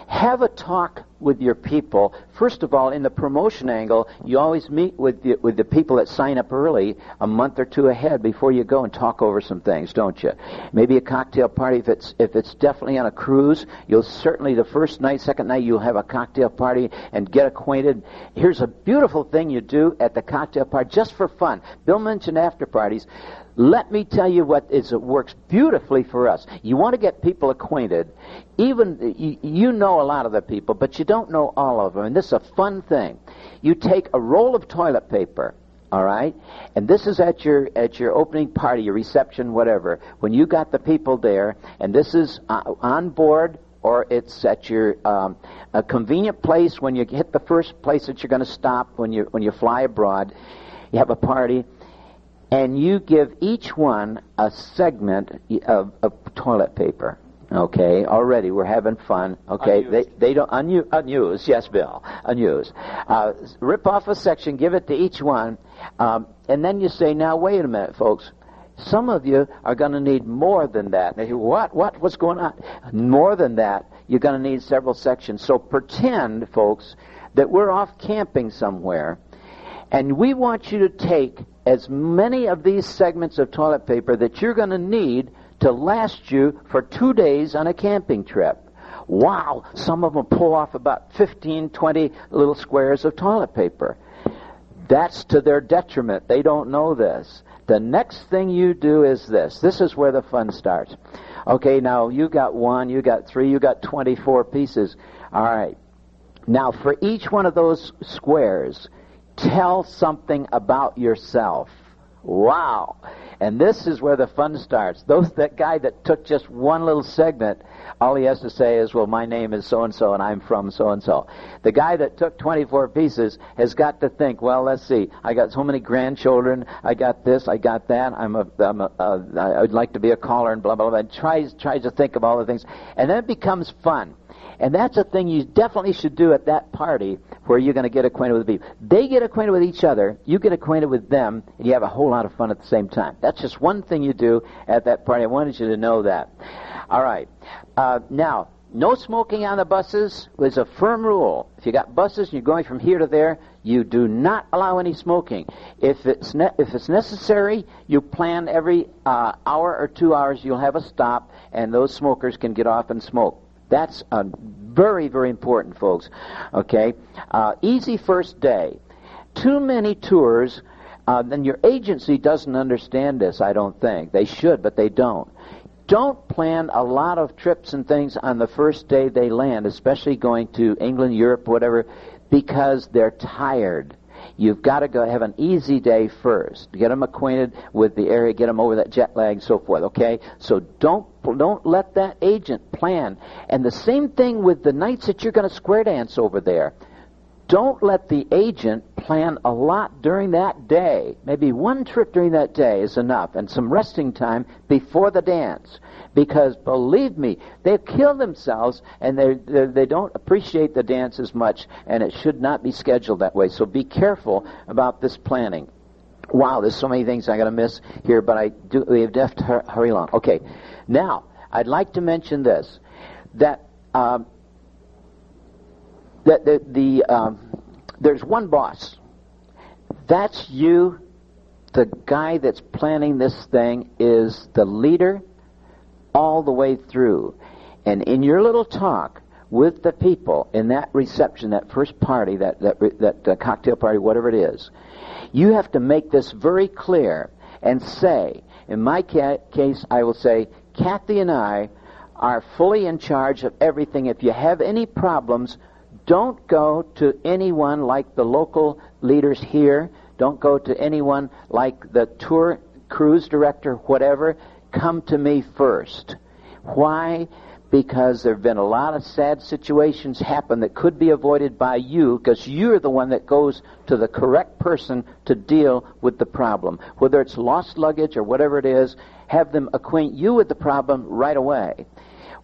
have a talk with your people. First of all, in the promotion angle, you always meet with the people that sign up early, a month or two ahead before you go, and talk over some things, don't you? Maybe a cocktail party. If it's definitely on a cruise, you'll certainly the first night, second night, you'll have a cocktail party and get acquainted. Here's a beautiful thing you do at the cocktail party, just for fun. Bill mentioned after parties. Let me tell you what it works beautifully for us. You want to get people acquainted. Even you know a lot of the people, but you don't know all of them. And this is a fun thing. You take a roll of toilet paper, all right, and this is at your opening party, your reception, whatever. When you got the people there, and this is on board, or it's at your a convenient place when you hit the first place that you're going to stop when you fly abroad. You have a party. And you give each one a segment of toilet paper. Okay, already we're having fun. Okay, they don't unused. Yes, Bill, unused. Rip off a section, give it to each one, and then you say, "Now wait a minute, folks. Some of you are going to need more than that." They say, What's going on? More than that, you're going to need several sections. So pretend, folks, that we're off camping somewhere, and we want you to take as many of these segments of toilet paper that you're going to need to last you for 2 days on a camping trip. Wow, some of them pull off about 15, 20 little squares of toilet paper. That's to their detriment. They don't know this. The next thing you do is this. This is where the fun starts. Okay, now you got 1, you got 3, you got 24 pieces. All right. Now for each one of those squares, tell something about yourself. Wow. And this is where the fun starts. That guy that took just one little segment, all he has to say is, well, my name is so-and-so and I'm from so-and-so. The guy that took 24 pieces has got to think, well, let's see, I got so many grandchildren, I got this, I got that, I'd like to be a caller and blah, blah, blah, and tries to think of all the things. And then it becomes fun. And that's a thing you definitely should do at that party where you're going to get acquainted with the people. They get acquainted with each other, you get acquainted with them, and you have a whole lot of fun at the same time. That's just one thing you do at that party. I wanted you to know that. All right. Now, no smoking on the buses is a firm rule. If you got buses and you're going from here to there, you do not allow any smoking. If it's necessary, you plan every hour or 2 hours, you'll have a stop, and those smokers can get off and smoke. That's very, very important, folks. Okay? Easy first day. Too many tours, then your agency doesn't understand this, I don't think. They should, but they don't. Don't plan a lot of trips and things on the first day they land, especially going to England, Europe, whatever, because they're tired. You've got to go have an easy day first. Get them acquainted with the area, get them over that jet lag and so forth, okay? So don't let that agent plan. And the same thing with the nights that you're going to square dance over there. Don't let the agent plan a lot during that day. Maybe one trip during that day is enough, and some resting time before the dance. Because, believe me, they've killed themselves, and they don't appreciate the dance as much, and it should not be scheduled that way. So be careful about this planning. Wow, there's so many things I got to miss here, but we have to hurry along. Okay, now, I'd like to mention this, that there's one boss. That's you. The guy that's planning this thing is the leader all the way through. And in your little talk with the people in that reception, that first party, that cocktail party, whatever it is, you have to make this very clear and say, in my case, I will say, Kathy and I are fully in charge of everything. If you have any problems, don't go to anyone like the local leaders here. Don't go to anyone like the tour cruise director, whatever. Come to me first. Why? Because there have been a lot of sad situations happen that could be avoided by you, because you're the one that goes to the correct person to deal with the problem. Whether it's lost luggage or whatever it is, have them acquaint you with the problem right away.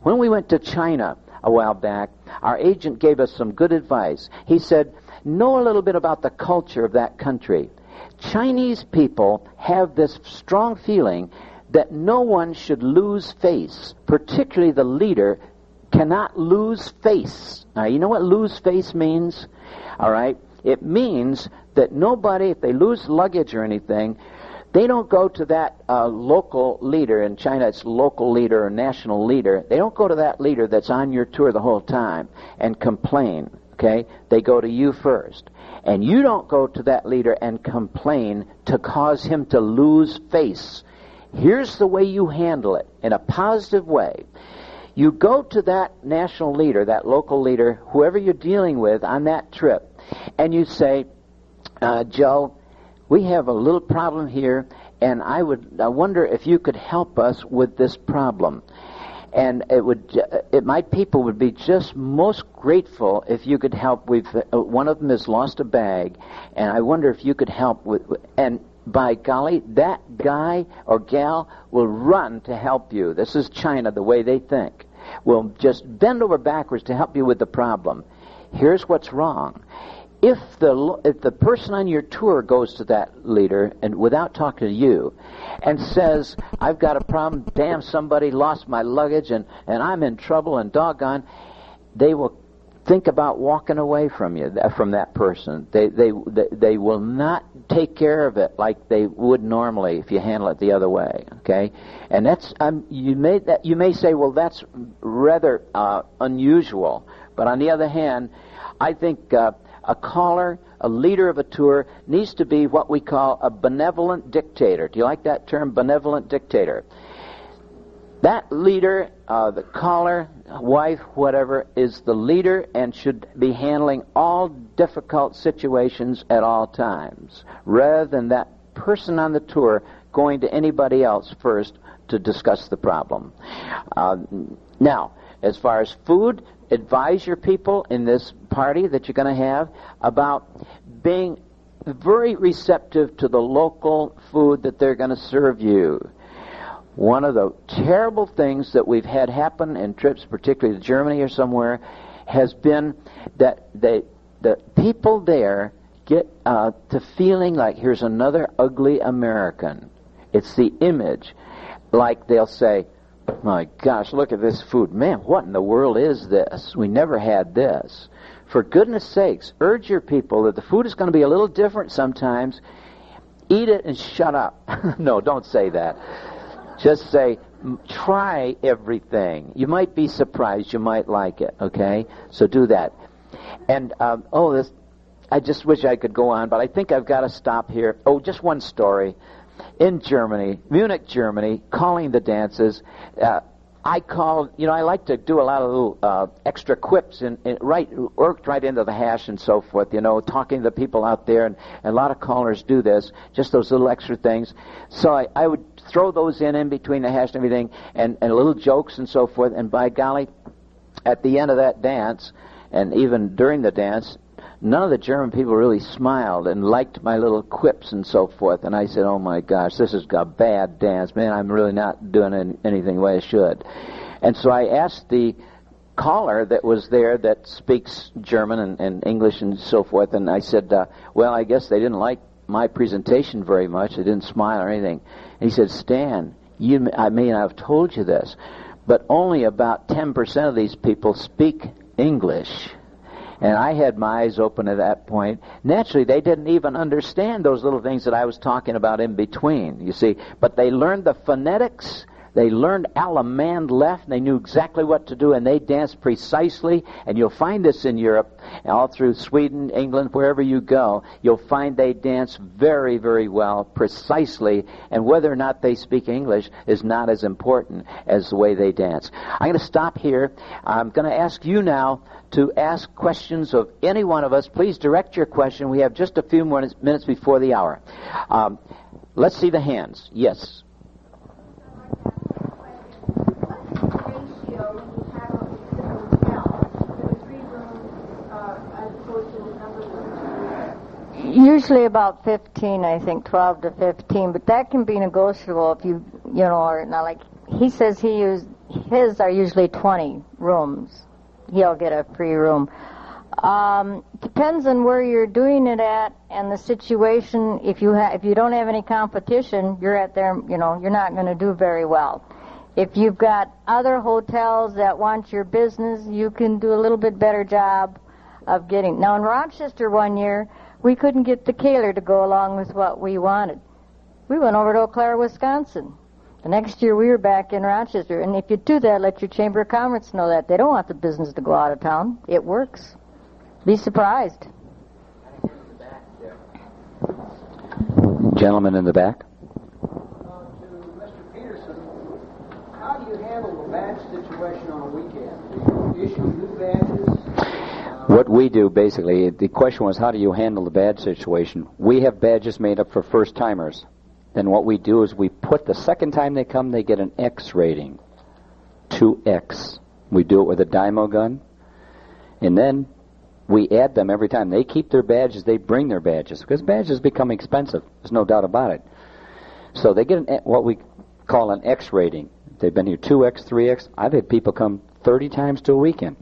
When we went to China a while back, our agent gave us some good advice. He said, know a little bit about the culture of that country. Chinese people have this strong feeling that no one should lose face, particularly the leader cannot lose face. Now, you know what lose face means? All right? It means that nobody, if they lose luggage or anything, they don't go to that local leader. In China, it's local leader or national leader. They don't go to that leader that's on your tour the whole time and complain, okay? They go to you first. And you don't go to that leader and complain to cause him to lose face. Here's the way you handle it in a positive way. You go to that national leader, that local leader, whoever you're dealing with on that trip, and you say, Joe, we have a little problem here, and I wonder if you could help us with this problem. And my people would be just most grateful if you could help. One of them has lost a bag, and I wonder if you could help with. And by golly, that guy or gal will run to help you. This is China, the way they think. Will just bend over backwards to help you with the problem. Here's what's wrong. If the person on your tour goes to that leader and without talking to you and says, I've got a problem, damn, somebody lost my luggage and I'm in trouble and doggone, they will think about walking away from you, from that person. They will not take care of it like they would normally if you handle it the other way, okay? And that's you may say, well, that's rather unusual, but on the other hand, I think a caller, a leader of a tour, needs to be what we call a benevolent dictator. Do you like that term, benevolent dictator? That leader, the caller, wife, whatever, is the leader and should be handling all difficult situations at all times, rather than that person on the tour going to anybody else first to discuss the problem. Now, as far as food, advise your people in this party that you're going to have about being very receptive to the local food that they're going to serve you. One of the terrible things that we've had happen in trips, particularly to Germany or somewhere, has been that the people there get to feeling like here's another ugly American. It's the image. Like they'll say, my gosh, look at this food. Man, what in the world is this? We never had this. For goodness sakes, urge your people that the food is going to be a little different sometimes. Eat it and shut up. No, don't say that. Just say, try everything. You might be surprised. You might like it, okay? So do that. And, I just wish I could go on, but I think I've got to stop here. Oh, just one story. In Germany, Munich, Germany, calling the dances, I called, I like to do a lot of little extra quips worked right into the hash and so forth, talking to the people out there, and a lot of callers do this, just those little extra things. So I would throw those in between the hash and everything, and little jokes and so forth, and by golly, at the end of that dance, and even during the dance, none of the German people really smiled and liked my little quips and so forth. And I said, oh my gosh, this is a bad dance. Man, I'm really not doing anything the way I should. And so I asked the caller that was there that speaks German and English and so forth, and I said, well, I guess they didn't like my presentation very much. They didn't smile or anything. And he said, Stan, I mean, I've told you this, but only about 10% of these people speak English. And I had my eyes open at that point. Naturally, they didn't even understand those little things that I was talking about in between, you see. But they learned the phonetics. They learned Allemande left, and they knew exactly what to do, and they danced precisely. And you'll find this in Europe, all through Sweden, England, wherever you go. You'll find they dance very, very well, precisely. And whether or not they speak English is not as important as the way they dance. I'm going to stop here. I'm going to ask you now to ask questions of any one of us. Please direct your question. We have just a few more minutes before the hour. Let's see the hands. Yes.
Usually about 15, I think, 12 to 15, but that can be negotiable if or not, like he says his are usually 20 rooms. He'll get a free room. Depends on where you're doing it at and the situation. If you don't have any competition, you're at there, you're not going to do very well. If you've got other hotels that want your business, you can do a little bit better job of getting. Now in Rochester one year, we couldn't get the Caller to go along with what we wanted. We went over to Eau Claire, Wisconsin. The next year we were back in Rochester. And if you do that, let your Chamber of Commerce know that. They don't want the business to go out of town. It works. Be surprised.
Gentleman in the back.
To Mr. Peterson, how do you handle the badge situation on a weekend? Do you issue new badges?
What we do, basically, the question was, how do you handle the badge situation? We have badges made up for first-timers. Then what we do is we put, the second time they come, they get an X rating. 2X. We do it with a Dymo gun. And then we add them every time. They keep their badges, they bring their badges. Because badges become expensive. There's no doubt about it. So they get what we call an X rating. They've been here 2X, 3X. I've had people come 30 times to a weekend.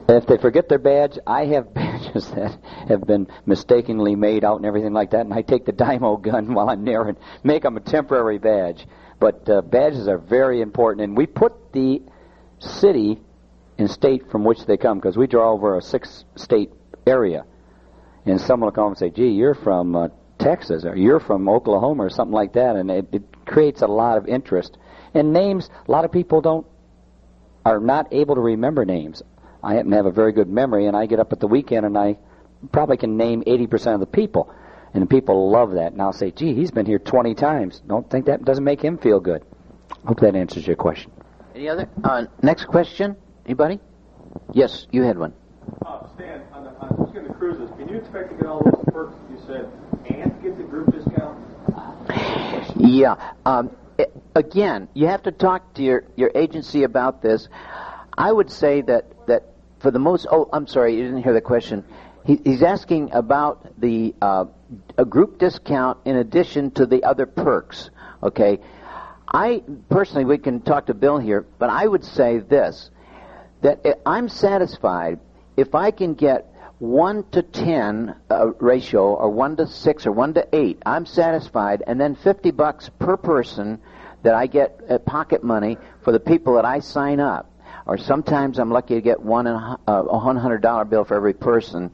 If they forget their badge, I have badges that have been mistakenly made out and everything like that, and I take the Dymo gun while I'm there and make them a temporary badge. But badges are very important, and we put the city and state from which they come, because we draw over a 6-state area. And someone will come and say, gee, you're from Texas, or you're from Oklahoma, or something like that, and it creates a lot of interest. And names, a lot of people are not able to remember names. I happen to have a very good memory, and I get up at the weekend and I probably can name 80% of the people. And the people love that. And I'll say, gee, he's been here 20 times. Don't think that doesn't make him feel good. Hope that answers your question.
Any other? Next question? Anybody? Yes, you had one.
Stan, on the cruises, can you expect to get all those perks that you said and get the group discount?
Yeah. Again, you have to talk to your agency about this. I would say that for the most... Oh, I'm sorry, you didn't hear the question. He's asking about a group discount in addition to the other perks, okay? I, personally, we can talk to Bill here, but I would say this, that I'm satisfied if I can get 1 to 10 ratio, or 1 to 6, or 1 to 8. I'm satisfied, and then $50 per person that I get pocket money for the people that I sign up. Or sometimes I'm lucky to get a $100 bill for every person.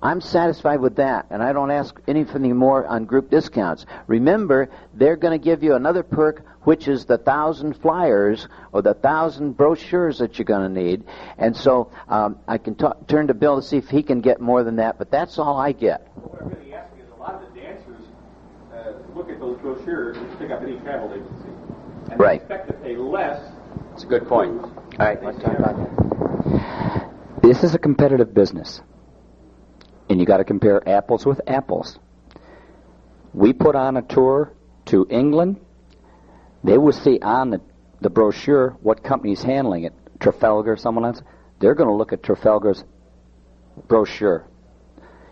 I'm satisfied with that, and I don't ask anything more on group discounts. Remember, they're going to give you another perk, which is the 1,000 flyers or the 1,000 brochures that you're going to need. And so I can turn to Bill to see if he can get more than that, but that's all I get.
What I'm really asking is a lot of the dancers look at those brochures and pick up any travel agency. And they expect to pay less.
That's a good point.
All right, let's talk about that.
This is a competitive business, and you got to compare apples with apples. We put on a tour to England. They will see on the brochure what company's handling it. Trafalgar, someone else. They're going to look at Trafalgar's brochure,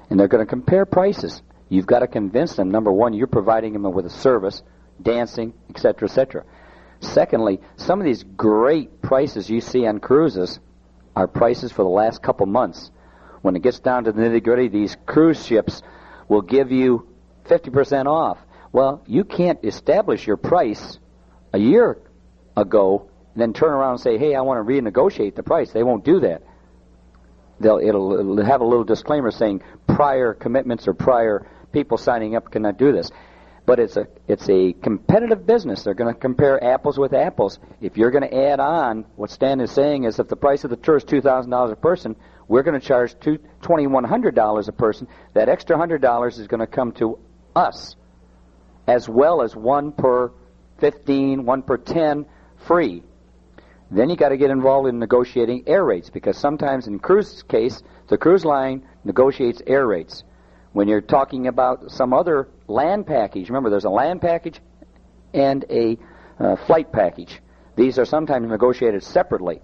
and they're going to compare prices. You've got to convince them, number one, you're providing them with a service, dancing, etc., etc. Secondly, some of these great prices you see on cruises are prices for the last couple months. When it gets down to the nitty-gritty, these cruise ships will give you 50% off. Well, you can't establish your price a year ago and then turn around and say, hey, I want to renegotiate the price. They won't do that. It'll have a little disclaimer saying prior commitments or prior people signing up cannot do this. But it's a competitive business. They're going to compare apples with apples. If you're going to add on, what Stan is saying is if the price of the tour is $2,000 a person, we're going to charge $2,100 a person. That extra $100 is going to come to us, as well as 1 per 15, 1 per 10 free. Then you got to get involved in negotiating air rates, because sometimes in cruise case, the cruise line negotiates air rates. When you're talking about some other land package, remember there's a land package and a flight package. These are sometimes negotiated separately.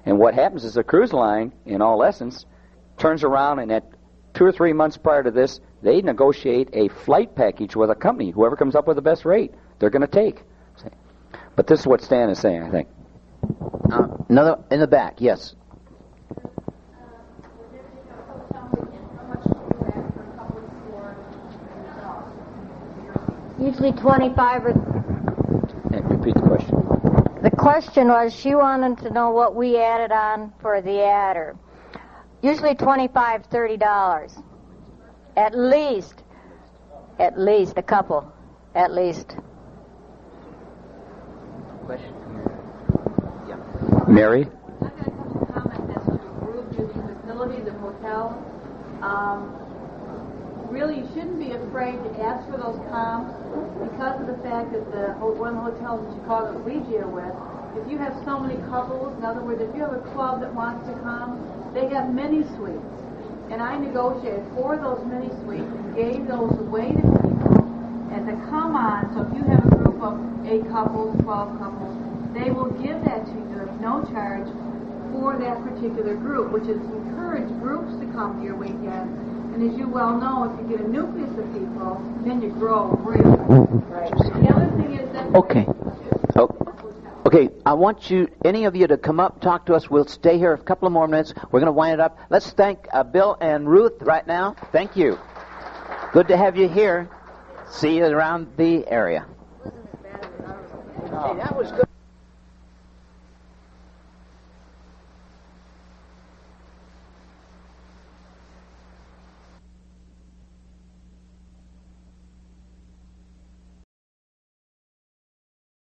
And what happens is the cruise line, in all essence, turns around and at 2 or 3 months prior to this, they negotiate a flight package with a company. Whoever comes up with the best rate, they're going to take. But this is what Stan is saying, I think.
Another in the back, yes.
Usually 25 or...
Repeat the question.
The question was, she wanted to know what we added on for the adder. Usually $25, $30. At least a couple. At least.
Question? Yeah.
Mary?
I've got a couple of comments as to the group using facilities and hotels. Really, you shouldn't be afraid to ask for those comps because of the fact that one of the hotels in Chicago that we deal with, if you have so many couples, in other words, if you have a club that wants to come, they have mini suites. And I negotiated 4 of those mini suites and gave those away to people as a come on. So if you have a group of 8 couples, 12 couples, they will give that to you at no charge for that particular group, which is encourage groups to come to your weekend. And as you well know, if you get a nucleus of people, then you grow really. Right. The other thing is that...
Okay. Okay, I want any of you to come up, talk to us. We'll stay here a couple of more minutes. We're going to wind it up. Let's thank Bill and Ruth right now. Thank you. Good to have you here. See you around the area. Hey, that was good.